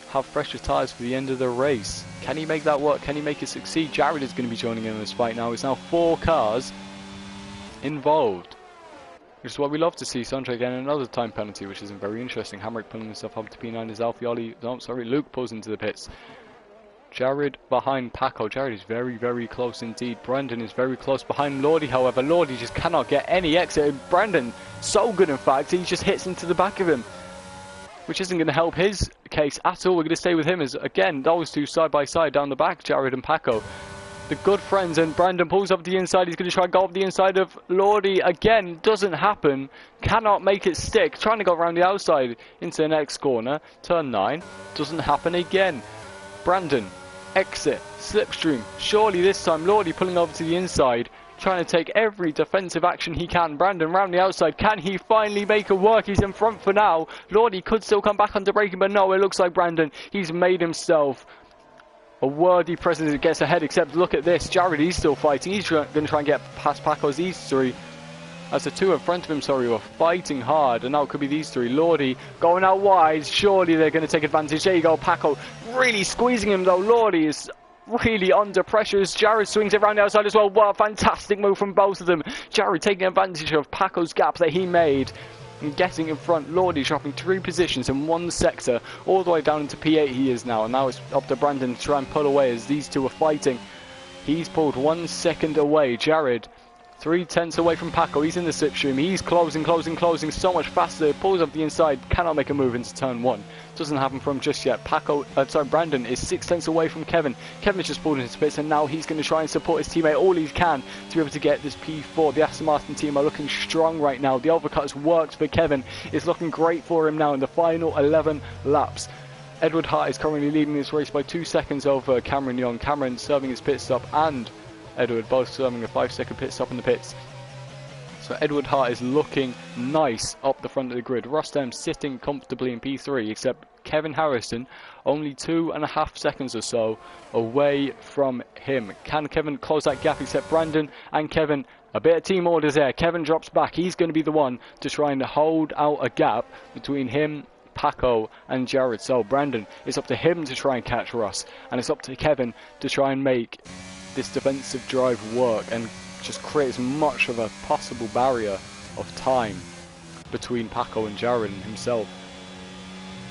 Have fresher tyres for the end of the race. Can he make that work? Can he make it succeed? Jared is going to be joining in this fight now. It's now 4 cars involved, which is what we love to see. Sondre getting another time penalty, which isn't very interesting. Hamrick pulling himself up to P9 as Alfioli. No, sorry, Luke pulls into the pits. Jared behind Paco. Jared is very, very close indeed. Brandon is very close behind Lordy, however. Lordy just cannot get any exit. Brandon, so good in fact, he just hits into the back of him, which isn't going to help his case at all. We're going to stay with him as, again, those two side by side down the back, Jared and Paco. The good friends, and Brandon pulls up the inside. He's going to try and go up the inside of Lordy. Again, doesn't happen. Cannot make it stick. Trying to go around the outside into the next corner. Turn 9. Doesn't happen again. Brandon, exit, slipstream. Surely this time, Lordy pulling over to the inside. Trying to take every defensive action he can. Brandon round the outside. Can he finally make it work? He's in front for now. Lordy could still come back under braking, but no, it looks like Brandon, he's made himself a worthy presence that gets ahead, except look at this. Jared, he's still fighting. He's going to try and get past Paco's these three. As the two in front of him, were fighting hard. And now it could be these three. Lordy going out wide. Surely they're going to take advantage. There you go, Paco really squeezing him though. Lordy is really under pressure as Jared swings it around the outside as well. What a fantastic move from both of them. Jared taking advantage of Paco's gap that he made and getting in front. Lordy dropping 3 positions in 1 sector, all the way down into P8 he is now, and now it's up to Brandon to try and pull away as these two are fighting. He's pulled 1 second away. Jared 3/10 away from Paco. He's in the slipstream. He's closing so much faster. Pulls up the inside, cannot make a move into turn 1. Doesn't happen for him just yet. Brandon is 6/10 away from Kevin. Kevin's just pulled into pits, and now he's going to try and support his teammate all he can to be able to get this P4. The Aston Martin team are looking strong right now. The overcut has worked for Kevin. It's looking great for him now in the final 11 laps. Edward Hart is currently leading this race by 2 seconds over Cameron Young. Cameron serving his pit stop, and Edward both serving a 5-second pit stop in the pits. So Edward Hart is looking nice up the front of the grid. Rostam sitting comfortably in P3, except Kevin Harrison only 2.5 seconds or so away from him. Can Kevin close that gap? Except Brandon and Kevin, a bit of team orders there. Kevin drops back. He's going to be the one to try and hold out a gap between him, Paco and Jared. So Brandon, it's up to him to try and catch Ross, and it's up to Kevin to try and make this defensive drive work and just create as much of a possible barrier of time between Paco and Jared and himself,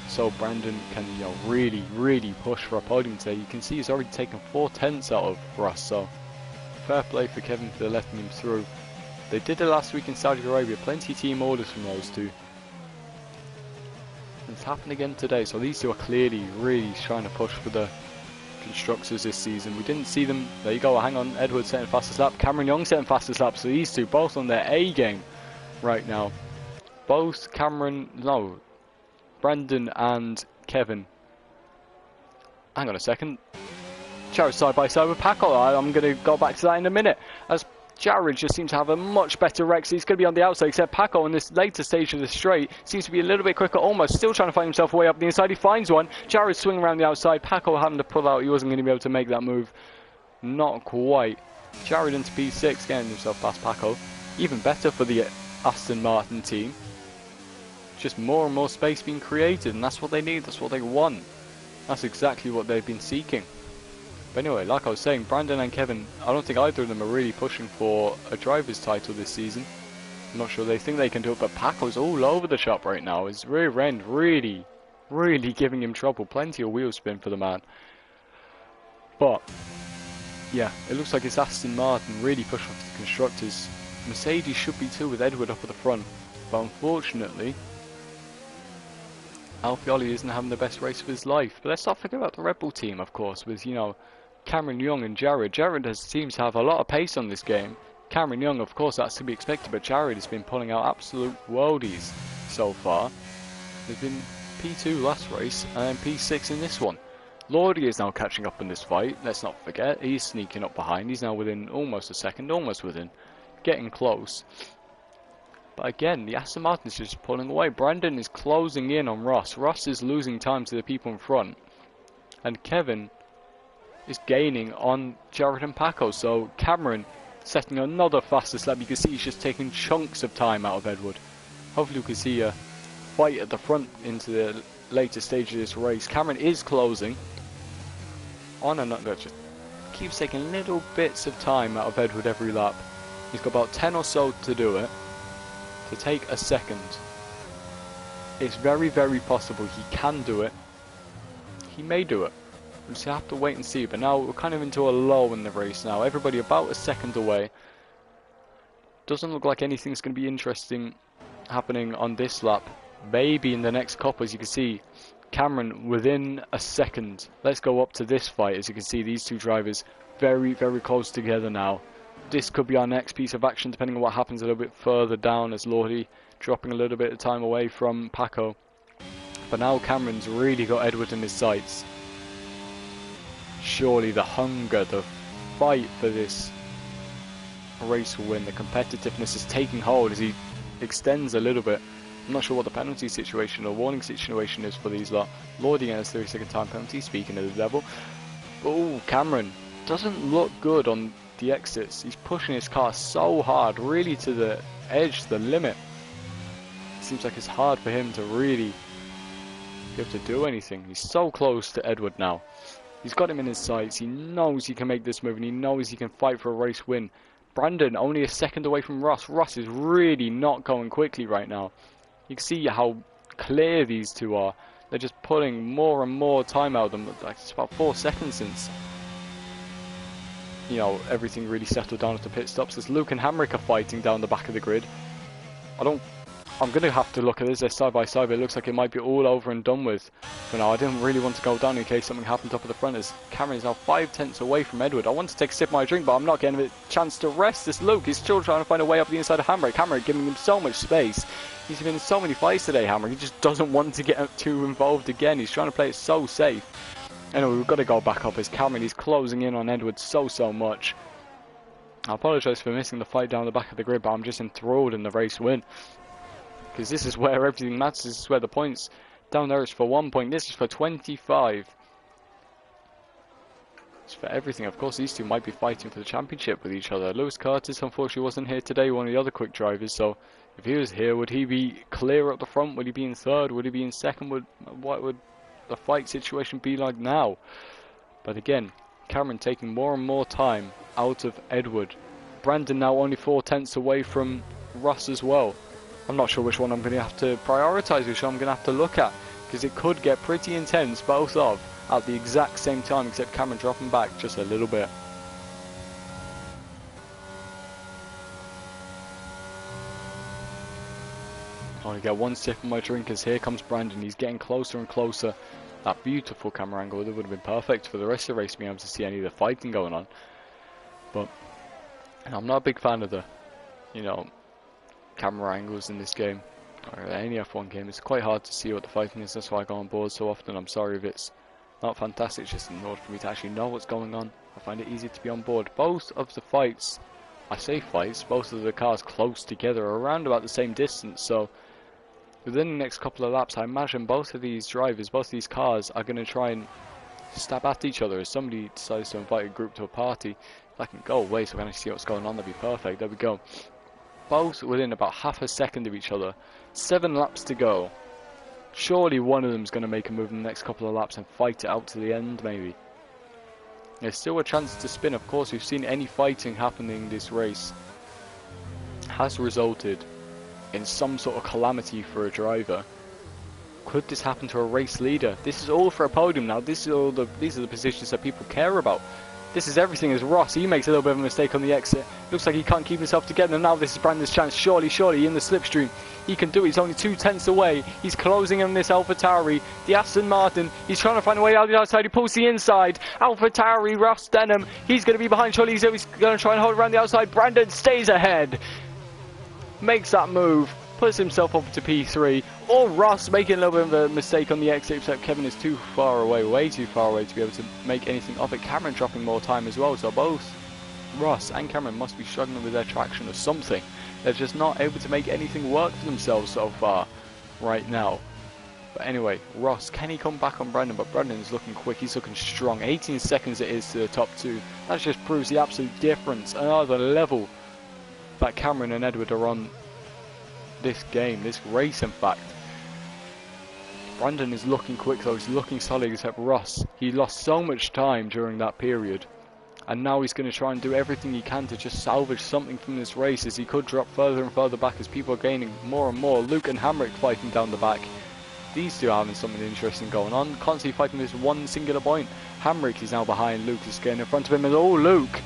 so Brandon can, you know, really push for a podium today. You can see he's already taken 4/10 out of Ross, so fair play for Kevin for letting him through. They did it last week in Saudi Arabia. Plenty of team orders from those two. It's happened again today, so these two are clearly really trying to push for the constructors this season. We didn't see them. There you go. Hang on. Edward setting fastest lap. Cameron Young setting fastest lap. So these two both on their A game right now. Both Brandon and Kevin. Hang on a second. Jared side by side with Paco. I'm going to go back to that in a minute. As Jared just seems to have a much better wreck, so he's going to be on the outside, except Paco in this later stage of the straight seems to be a little bit quicker, almost still trying to find himself way up the inside. He finds one. Jared swinging around the outside. Paco having to pull out. He wasn't going to be able to make that move. Not quite. Jared into P6, getting himself past Paco. Even better for the Aston Martin team. Just more and more space being created, and that's what they need. That's what they want. That's exactly what they've been seeking. But anyway, like I was saying, Brandon and Kevin, I don't think either of them are really pushing for a driver's title this season. I'm not sure they think they can do it, but Paco's all over the shop right now. His rear end really giving him trouble. Plenty of wheel spin for the man. But, yeah, it looks like it's Aston Martin really pushing for the constructors. Mercedes should be too, with Edward up at the front. But unfortunately, Alfioli isn't having the best race of his life. But let's not forget about the Red Bull team, of course, with, you know, Cameron Young and Jared. Jared seems to have a lot of pace on this game. Cameron Young, of course, that's to be expected, but Jared has been pulling out absolute worldies so far. There's been P2 last race and then P6 in this one. Lordy is now catching up in this fight, let's not forget. He's sneaking up behind. He's now within almost a second, almost within. Getting close. But again, the Aston Martin is just pulling away. Brandon is closing in on Ross. Ross is losing time to the people in front. And Kevin is gaining on Jared and Paco. So Cameron setting another fastest lap. You can see he's just taking chunks of time out of Edward. Hopefully we can see a fight at the front into the later stage of this race. Cameron is closing on another, just keeps taking little bits of time out of Edward every lap. He's got about 10 or so to do it, to take a second. It's very possible he can do it. He may do it. We'll just have to wait and see. But now we're kind of into a lull in the race now. Everybody about a second away. Doesn't look like anything's going to be interesting happening on this lap. Maybe in the next couple, as you can see, Cameron within a second. Let's go up to this fight. As you can see, these two drivers very, very close together now. This could be our next piece of action, depending on what happens a little bit further down, as Lordy dropping a little bit of time away from Paco. But now Cameron's really got Edward in his sights. Surely the hunger, the fight for this race will win. The competitiveness is taking hold as he extends a little bit. I'm not sure what the penalty situation or warning situation is for these lot. Lordy getting his 30-second time penalty, speaking of the devil. Oh, Cameron doesn't look good on the exits. He's pushing his car so hard, really to the edge, the limit. It seems like it's hard for him to really be able to do anything. He's so close to Edward now. He's got him in his sights. He knows he can make this move and he knows he can fight for a race win. Brandon only a second away from Ross. Ross is really not going quickly right now. You can see how clear these two are. They're just pulling more and more time out of them. Like, it's about 4 seconds since, you know, everything really settled down at the pit stops. As Luke and Hamrick are fighting down the back of the grid. I'm going to have to look at this side by side, but it looks like it might be all over and done with. But no, I didn't really want to go down in case something happened up at the front, as Cameron is now 5 tenths away from Edward. I want to take a sip of my drink, but I'm not getting a chance to rest. This Luke is still trying to find a way up the inside of Hamrick. Hamrick giving him so much space. He's been in so many fights today, Hamrick. He just doesn't want to get too involved again. He's trying to play it so safe. Anyway, we've got to go back up as Cameron is closing in on Edward so much. I apologise for missing the fight down the back of the grid, but I'm just enthralled in the race win. Because this is where everything matters. This is where the points down there is for 1 point. This is for 25. It's for everything. Of course, these two might be fighting for the championship with each other. Lewis Curtis, unfortunately, wasn't here today. One of the other quick drivers. So, if he was here, would he be clear up the front? Would he be in third? Would he be in second? What would the fight situation be like now? But again, Cameron taking more and more time out of Edward. Brandon now only 4 tenths away from Russ as well. I'm not sure which one I'm going to have to prioritise, which I'm going to have to look at, because it could get pretty intense, both of, at the exact same time, except Cameron dropping back just a little bit. I only get 1 sip of my drink as here comes Brandon. He's getting closer and closer. That beautiful camera angle that would have been perfect for the rest of the race, being able to see any of the fighting going on. But I'm not a big fan of the, you know, camera angles in this game, or any F1 game. It's quite hard to see what the fighting is. That's why I go on board so often. I'm sorry if it's not fantastic, it's just in order for me to actually know what's going on. I find it easy to be on board. Both of the fights, I say fights, both of the cars close together, around about the same distance, so within the next couple of laps I imagine both of these drivers, both of these cars are going to try and stab at each other. As somebody decides to invite a group to a party, if I can go away so I can actually see what's going on, that'd be perfect. There we go. Both within about half a second of each other. 7 laps to go. Surely one of them's going to make a move in the next couple of laps and fight it out to the end, maybe. There's still a chance to spin. Of course, we've seen any fighting happening this race has resulted in some sort of calamity for a driver. Could this happen to a race leader? This is all for a podium now. These are the positions that people care about. This is everything as Ross. He makes a little bit of a mistake on the exit. Looks like he can't keep himself together. And now this is Brandon's chance. Surely in the slipstream. He can do it. He's only 2 tenths away. He's closing on this AlphaTauri. The Aston Martin. He's trying to find a way out the outside. He pulls the inside. AlphaTauri, Ross Denham. He's going to be behind. Surely he's going to try and hold around the outside. Brandon stays ahead. Makes that move. Puts himself up to P3. Or Ross making a little bit of a mistake on the exit, except Kevin is too far away, way too far away to be able to make anything of it. Cameron dropping more time as well, so both Ross and Cameron must be struggling with their traction or something. They're just not able to make anything work for themselves so far right now. But anyway, Ross, can he come back on Brandon? But Brandon's looking quick, he's looking strong. 18 seconds it is to the top 2. That just proves the absolute difference, another level that Cameron and Edward are on this game, this race in fact. Brandon is looking quick though, he's looking solid, except Ross. He lost so much time during that period, and now he's going to try and do everything he can to just salvage something from this race, as he could drop further and further back as people are gaining more and more. Luke and Hamrick fighting down the back. These two are having something interesting going on, constantly fighting this one singular point. Hamrick is now behind, Luke is getting in front of him, and oh, Luke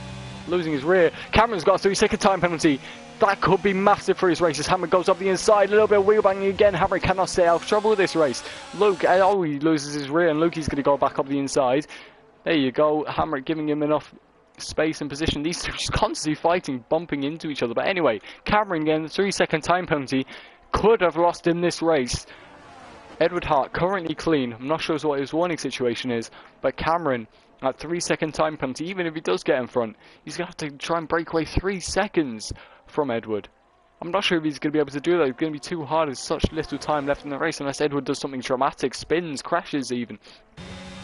losing his rear. Cameron's got a 3-second time penalty. That could be massive for his race as Hamrick goes up the inside, a little bit of wheel banging again. Hamrick cannot stay out of trouble with this race. Luke, oh, he loses his rear, and Luke is going to go back up the inside. There you go, Hamrick giving him enough space and position. These two just constantly fighting, bumping into each other. But anyway, Cameron getting the 3-second time penalty, could have lost in this race. Edward Hart currently clean. I'm not sure what his warning situation is, but Cameron at 3-second time penalty, even if he does get in front, he's going to have to try and break away 3 seconds from Edward. I'm not sure if he's going to be able to do that. It's going to be too hard. There's such little time left in the race unless Edward does something dramatic, spins, crashes even.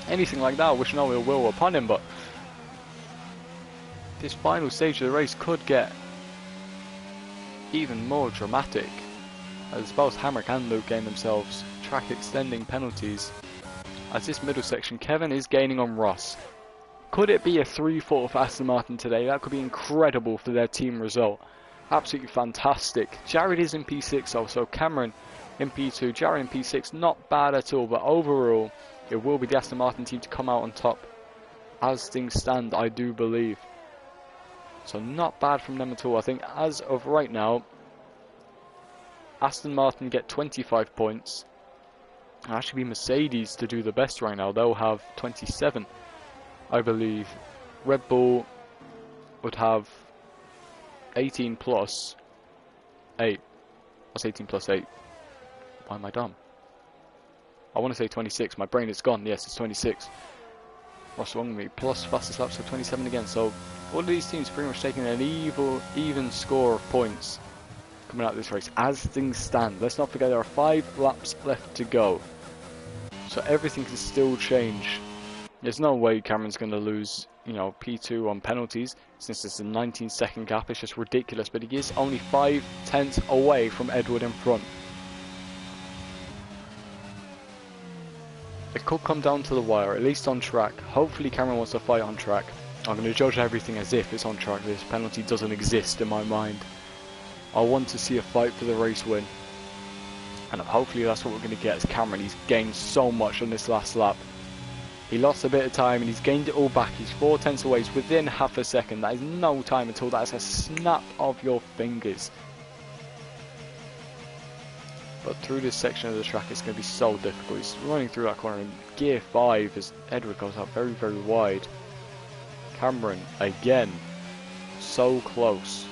Anything like that, I wish no ill will upon him, but this final stage of the race could get even more dramatic, as both Hamrick and Luke gain themselves track extending penalties. As this middle section, Kevin is gaining on Ross. Could it be a 3-4 for Aston Martin today? That could be incredible for their team result. Absolutely fantastic. Jared is in P6 also, Cameron in P2, Jared in P6, not bad at all, but overall it will be the Aston Martin team to come out on top. As things stand, I do believe. So not bad from them at all. I think as of right now, Aston Martin get 25 points. It'll actually be Mercedes to do the best right now. They'll have 27, I believe. Red Bull would have 18 plus 8. What's 18 plus 8? Why am I dumb? I want to say 26. My brain is gone. Yes, it's 26. What's wrong with me? Plus fastest lap, so 27 again. So all of these teams pretty much taking an even score of points coming out of this race as things stand. Let's not forget there are 5 laps left to go. So everything can still change. There's no way Cameron's going to lose, you know, P2 on penalties since it's a 19-second gap. It's just ridiculous. But he is only 5 tenths away from Edward in front. It could come down to the wire, at least on track. Hopefully Cameron wants to fight on track. I'm going to judge everything as if it's on track. This penalty doesn't exist in my mind. I want to see a fight for the race win. And hopefully that's what we're going to get as Cameron. He's gained so much on this last lap. He lost a bit of time and he's gained it all back. He's 4 tenths away. He's within half a second. That is no time at all. That is a snap of your fingers. But through this section of the track, it's going to be so difficult. He's running through that corner in gear 5 as Edward goes out very, very wide. Cameron, again, so close.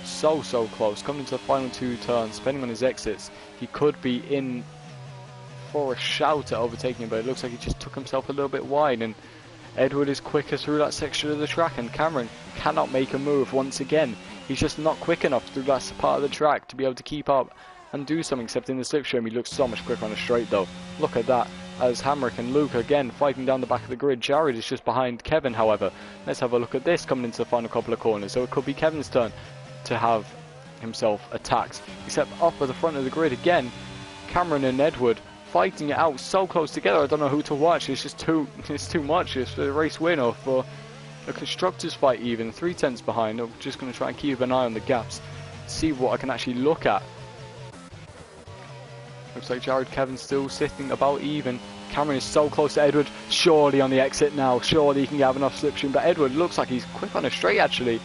So close. Coming into the final 2 turns, depending on his exits, he could be in for a shout at overtaking him, but it looks like he just took himself a little bit wide, and Edward is quicker through that section of the track, and Cameron cannot make a move once again. He's just not quick enough through that part of the track to be able to keep up and do something, except in the slipstream he looks so much quicker on a straight though. Look at that, as Hamrick and Luke again fighting down the back of the grid. Jared is just behind Kevin, however. Let's have a look at this coming into the final couple of corners. So it could be Kevin's turn to have himself attacked, except up at the front of the grid again, Cameron and Edward fighting it out so close together. I don't know who to watch. It's just too much. It's for the race win or for a constructors fight even. 3 tenths behind. I'm just going to try and keep an eye on the gaps, see what I can actually look at. Looks like Jared Kevin's still sitting about even. Cameron is so close to Edward. Surely on the exit now. Surely he can have enough slipstream. But Edward looks like he's quick on a straight actually.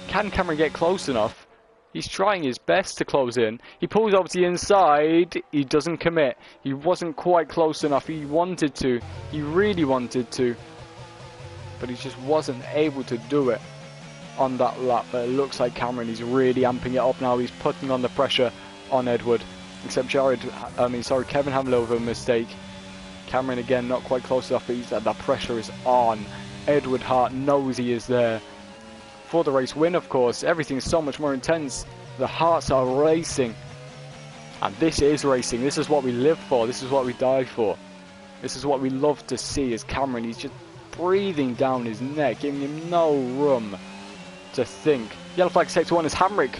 Can Cameron get close enough? He's trying his best to close in. He pulls over to the inside. He doesn't commit. He wasn't quite close enough. He wanted to. He really wanted to. But he just wasn't able to do it on that lap. But it looks like Cameron is really amping it up now. He's putting on the pressure on Edward. Except Kevin having a little bit of a mistake. Cameron again not quite close enough, but that pressure is on. Edward Hart knows he is there for the race win, of course. Everything is so much more intense. The hearts are racing. And this is racing. This is what we live for. This is what we die for. This is what we love to see as Cameron. He's just breathing down his neck, giving him no room to think. Yellow flag sector 1 as Hamrick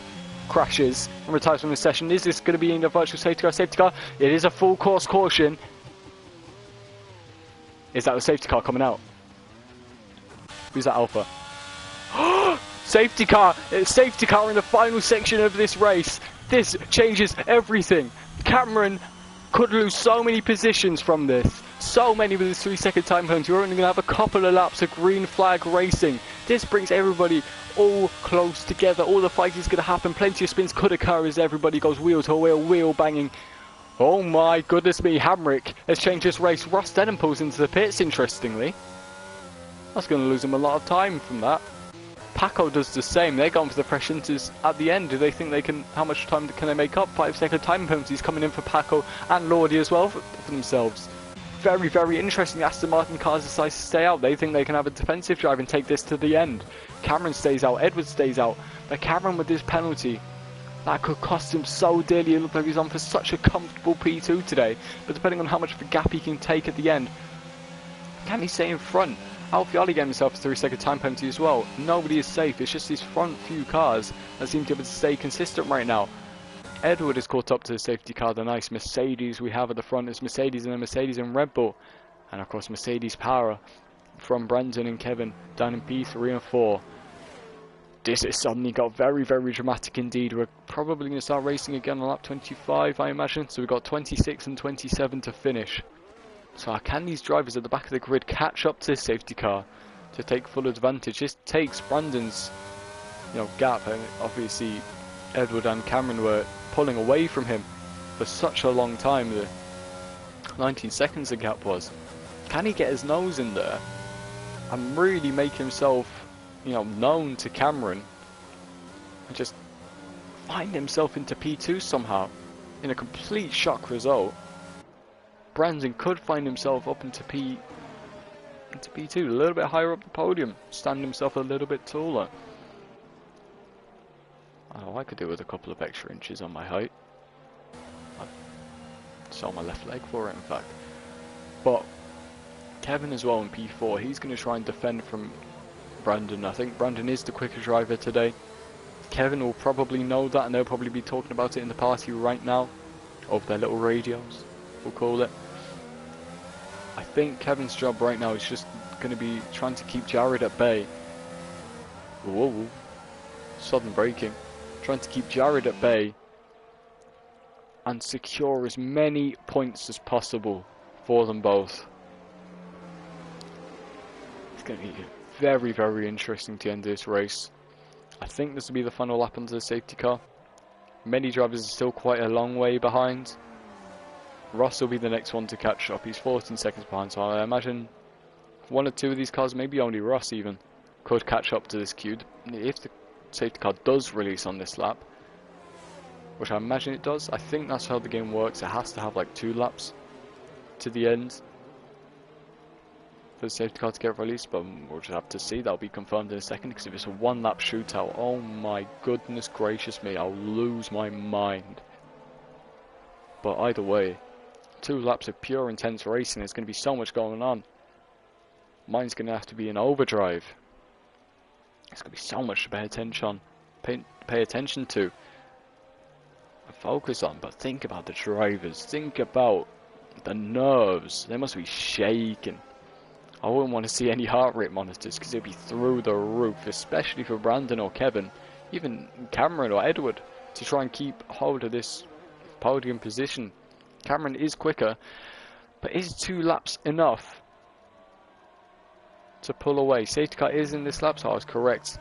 crashes and retires from the session. Is this going to be in the virtual safety car? Safety car. It is a full course caution. Is that the safety car coming out? Who's that, Alpha? Safety car! It's safety car in the final section of this race. This changes everything. Cameron Could lose so many positions from this. So many with his 3-second time penalty. We're only going to have a couple of laps of green flag racing. This brings everybody all close together. All the fight is going to happen. Plenty of spins could occur as everybody goes wheel to wheel, wheel banging. Oh my goodness me, Hamrick has changed this race. Ross Denham pulls into the pits, interestingly. That's going to lose him a lot of time from that. Paco does the same. They're going for the fresh inters at the end. Do they think they can, how much time can they make up? 5-second time penalties coming in for Paco and Lordy as well for themselves. Very, very interesting. Aston Martin cars decide to stay out. They think they can have a defensive drive and take this to the end. Cameron stays out, Edwards stays out. But Cameron with this penalty, that could cost him so dearly. It looked like he's on for such a comfortable P2 today. But depending on how much of a gap he can take at the end, can he stay in front? Alfieri gave himself a 3-second time penalty as well. Nobody is safe. It's just these front few cars that seem to be able to stay consistent right now. Edward is caught up to the safety car. The nice Mercedes we have at the front is Mercedes and then Mercedes and Red Bull. And of course Mercedes power from Brandon and Kevin down in P3 and 4. This has suddenly got very, very dramatic indeed. We're probably going to start racing again on lap 25, I imagine. So we've got 26 and 27 to finish. So can these drivers at the back of the grid catch up to this safety car to take full advantage? This takes Brandon's, gap. And obviously, Edward and Cameron were pulling away from him for such a long time. The 19 seconds the gap was. Can he get his nose in there and really make himself, known to Cameron and just find himself into P2 somehow in a complete shock result? Brandon could find himself up into P2, a little bit higher up the podium, stand himself a little bit taller. Oh, I could do with a couple of extra inches on my height. I'd sell my left leg for it, in fact. But Kevin as well in P4, he's going to try and defend from Brandon. I think Brandon is the quicker driver today. Kevin will probably know that, and they'll probably be talking about it in the party right now, over their little radios, we'll call it. I think Kevin's job right now is just going to be trying to keep Jared at bay. Whoa, sudden braking. Trying to keep Jared at bay and secure as many points as possible for them both. It's going to be very, very interesting to end this race. I think this will be the final lap onto the safety car. Many drivers are still quite a long way behind. Ross will be the next one to catch up. He's 14 seconds behind, so I imagine one or two of these cars, maybe only Ross even, could catch up to this queue. If the safety car does release on this lap, which I imagine it does, I think that's how the game works. It has to have like 2 laps to the end for the safety car to get released, but we'll just have to see. That'll be confirmed in a second, because if it's a 1-lap shootout, oh my goodness gracious me, I'll lose my mind. But either way, 2 laps of pure intense racing. There's going to be so much going on. Mine's going to have to be in overdrive. There's going to be so much to pay attention to and focus on. But think about the drivers. Think about the nerves. They must be shaking. I wouldn't want to see any heart rate monitors, because it'd be through the roof, especially for Brandon or Kevin, even Cameron or Edward, to try and keep hold of this podium position. Cameron is quicker, but is 2 laps enough to pull away? Safety car is in this lap, so I was correct.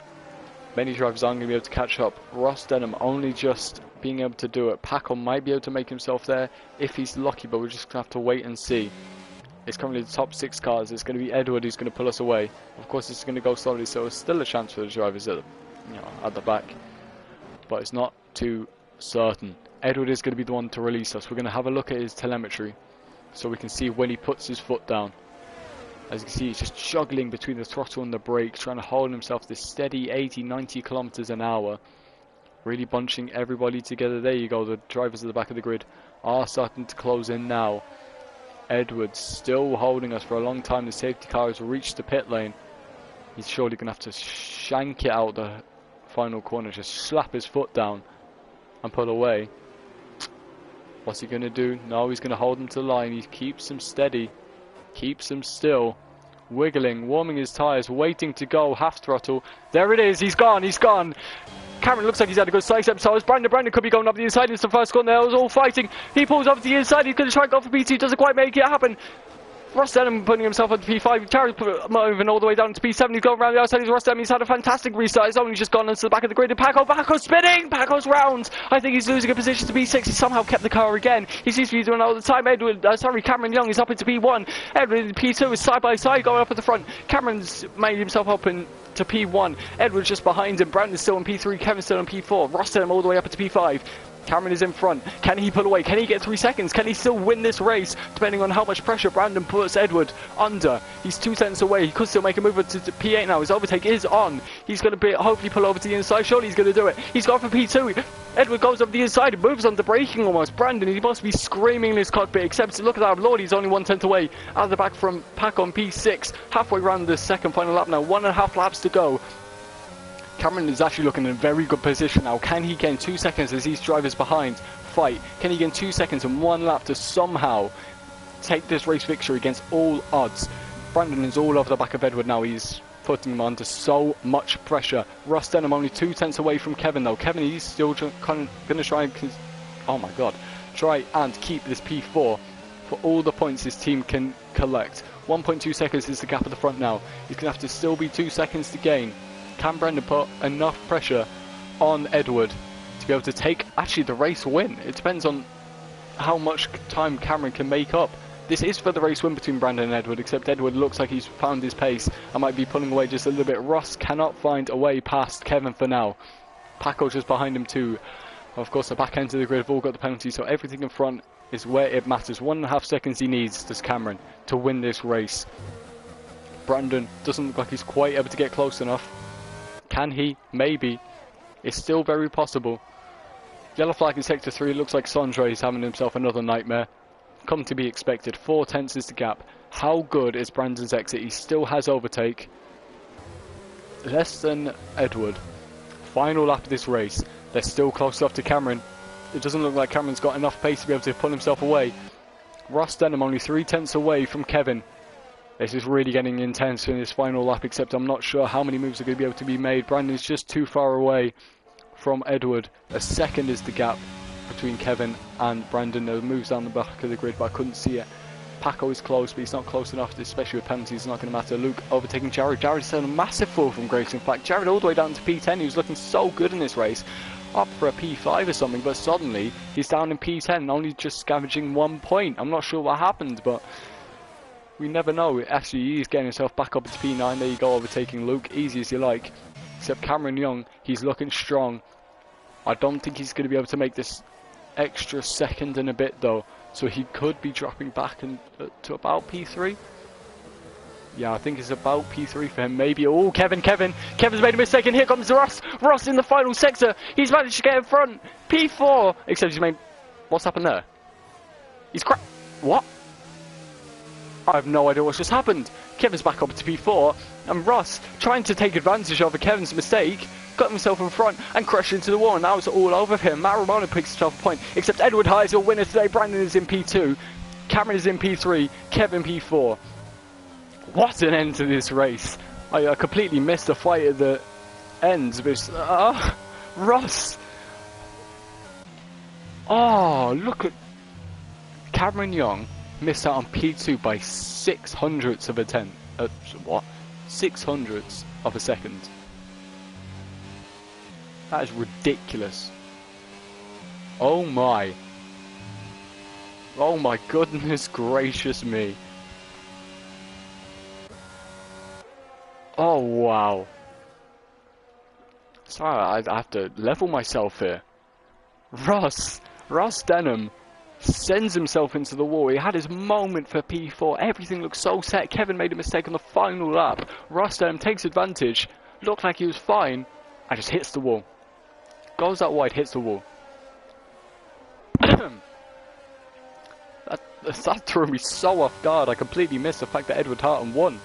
Many drivers aren't going to be able to catch up. Ross Denham only just being able to do it. Paco might be able to make himself there if he's lucky, but we're just going to have to wait and see. It's currently the top 6 cars. It's going to be Edward who's going to pull us away. Of course, it's going to go slowly, so there's still a chance for the drivers at the back, but it's not too certain. Edward is going to be the one to release us. We're going to have a look at his telemetry so we can see when he puts his foot down. As you can see, he's just juggling between the throttle and the brake, trying to hold himself this steady 80-90 kilometers an hour. Really bunching everybody together. There you go, the drivers at the back of the grid are starting to close in now. Edward still holding us for a long time. The safety car has reached the pit lane. He's surely going to have to shank it out the final corner, just slap his foot down and pull away. What's he going to do? No, he's going to hold him to the line. He keeps him steady, keeps him still, wiggling, warming his tyres, waiting to go, half throttle. There it is, he's gone, he's gone. Cameron looks like he's had a good slice up, so as Brandon could be going up the inside. It's the first corner. They was all fighting. He pulls up to the inside. He's going to try and go for P2. Doesn't quite make it happen. Ross Denham putting himself on P5. Jared moving all the way down to P7. He's going around the outside. He's Ross Denham. He's had a fantastic restart. He's only just gone into the back of the grid. And Paco spinning. Paco's round. I think he's losing a position to P6. He somehow kept the car again. He seems to be doing it all the time. Cameron Young is up into P1. Edward in P2 is side by side going up at the front. Cameron's made himself up to P1. Edward's just behind him. Brandon's still in P3. Kevin's still in P4. Ross Denham all the way up into P5. Cameron is in front. Can he pull away? Can he get 3 seconds? Can he still win this race? Depending on how much pressure Brandon puts Edward under. He's 2 seconds away. He could still make a move to P8 now. His overtake is on. He's going to hopefully pull over to the inside. Surely he's going to do it. He's gone for P2. Edward goes up the inside. Moves on the braking almost. Brandon, he must be screaming in his cockpit. Except, look at that. Lord, he's only 1/10 away. Out of the back from Paco on P6. Halfway around the second final lap now. 1.5 laps to go. Cameron is actually looking in a very good position now. Can he gain 2 seconds as these drivers behind fight? Can he gain 2 seconds and 1 lap to somehow take this race victory against all odds? Brandon is all over the back of Edward now. He's putting him under so much pressure. Ross Denham only 2 tenths away from Kevin though. Kevin, he's still going to try and, oh my god, try and keep this P4 for all the points his team can collect. 1.2 seconds is the gap at the front now. He's going to have to still be 2 seconds to gain. Can Brandon put enough pressure on Edward to be able to take actually the race win? It depends on how much time Cameron can make up. This is for the race win between Brandon and Edward, except Edward looks like he's found his pace and might be pulling away just a little bit. Ross cannot find a way past Kevin for now. Paco just behind him too. Of course, the back end of the grid have all got the penalty, so everything in front is where it matters. 1.5 seconds he needs, does Cameron, to win this race. Brandon doesn't look like he's quite able to get close enough. Can he? Maybe. It's still very possible. Yellow flag in sector 3. Looks like Sondre is having himself another nightmare. Come to be expected. 4 tenths is the gap. How good is Brandon's exit? He still has overtake. Less than Edward. Final lap of this race. They're still close enough to Cameron. It doesn't look like Cameron's got enough pace to be able to pull himself away. Ross Denham only 3 tenths away from Kevin. This is really getting intense in this final lap, except I'm not sure how many moves are going to be able to be made. Brandon's just too far away from Edward. A second is the gap between Kevin and Brandon. There moves down the back of the grid, but I couldn't see it. Paco is close, but he's not close enough, especially with penalties. It's not going to matter. Luke overtaking Jared. Jared's had a massive fall from grace. In fact, Jared all the way down to P10. He was looking so good in this race. Up for a P5 or something, but suddenly he's down in P10, only just scavenging 1 point. I'm not sure what happened, but we never know. Actually, he's getting himself back up into P9. There you go, overtaking Luke. Easy as you like. Except Cameron Young, he's looking strong. I don't think he's going to be able to make this extra second and a bit, though. So he could be dropping back to about P3. Yeah, I think it's about P3 for him. Maybe. Oh, Kevin's made a mistake, and here comes Ross. Ross in the final sector. He's managed to get in front. P4. Except he's made... What's happened there? He's What? I have no idea what's just happened. Kevin's back up to P4, and Ross, trying to take advantage of Kevin's mistake, got himself in front and crashed into the wall, and now it's all over for him. Matt Romano picks himself a point, except Edward High is your winner today. Brandon is in P2, Cameron is in P3, Kevin P4. What an end to this race. I completely missed the fight at the end, but Ross. Oh, look at Cameron Young. Missed out on P2 by 600ths of a tenth. What? 600ths of a second. That is ridiculous. Oh my. Oh my goodness gracious me. Oh wow. Sorry, I have to level myself here. Ross Denham sends himself into the wall. He had his moment for P4. Everything looked so set. Kevin made a mistake on the final lap. Ross Denham takes advantage. Looked like he was fine. And just hits the wall. Goes out wide, hits the wall. that threw me so off guard. I completely missed the fact that Edward Harton won.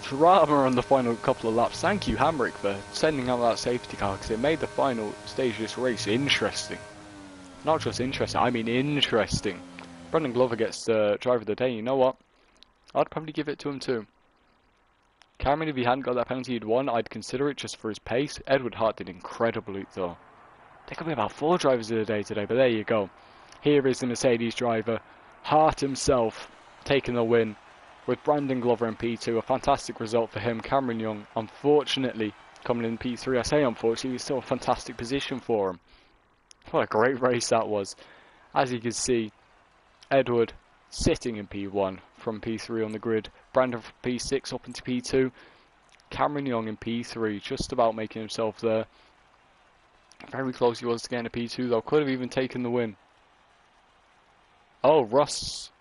Drama on the final couple of laps. Thank you, Hamrick, for sending out that safety car, because it made the final stage of this race interesting. Not just interesting, I mean interesting. Brendan Glover gets the driver of the day. You know what? I'd probably give it to him too. Cameron, if he hadn't got that penalty, he'd won. I'd consider it just for his pace. Edward Hart did incredibly, though. There could be about 4 drivers of the day today, but there you go. Here is the Mercedes driver, Hart himself, taking the win with Brandon Glover in P2. A fantastic result for him. Cameron Young, unfortunately, coming in P3. I say unfortunately, it's still a fantastic position for him. What a great race that was. As you can see, Edward sitting in P1 from P3 on the grid. Brandon from P6 up into P2. Cameron Young in P3, just about making himself there. Very close he was to getting a P2 though. Could have even taken the win. Oh, Ross.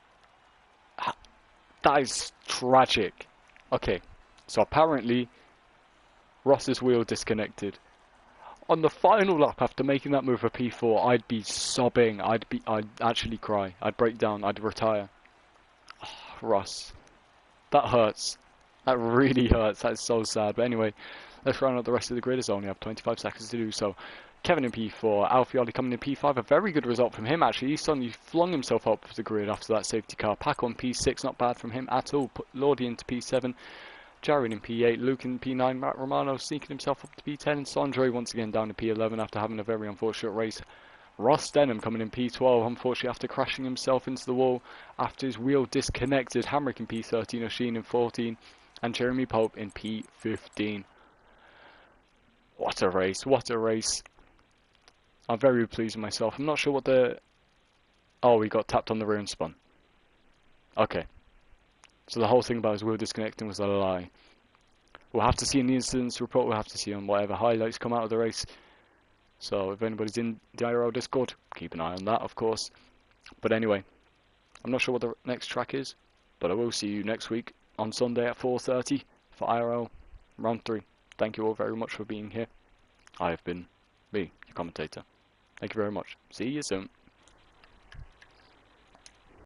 That is tragic. Okay, so apparently Ross's wheel disconnected. On the final lap after making that move for P4, I'd be sobbing. I'd actually cry. I'd break down. I'd retire. Oh, Ross. That hurts. That really hurts. That's so sad. But anyway, let's round out the rest of the grid as I only have 25 seconds to do so. Kevin in P4, Alfieri coming in P5, a very good result from him actually. He suddenly flung himself up the grid after that safety car. Paco on P6, not bad from him at all. Put Lordi into P7, Jared in P8, Luke in P9, Matt Romano sneaking himself up to P10, and Sondre once again down to P11 after having a very unfortunate race. Ross Denham coming in P12, unfortunately after crashing himself into the wall after his wheel disconnected. Hamrick in P13, O'Sheen in 14, and Jeremy Pope in P15. What a race, what a race. I'm very pleased with myself. I'm not sure what the... Oh, we got tapped on the rear and spun. Okay. So the whole thing about his wheel disconnecting was a lie. We'll have to see in the incidents report, we'll have to see on whatever highlights come out of the race. So if anybody's in the IRL Discord, keep an eye on that, of course. But anyway, I'm not sure what the next track is, but I will see you next week on Sunday at 4:30 for IRL Round 3. Thank you all very much for being here. I have been me, your commentator. Thank you very much. See you soon.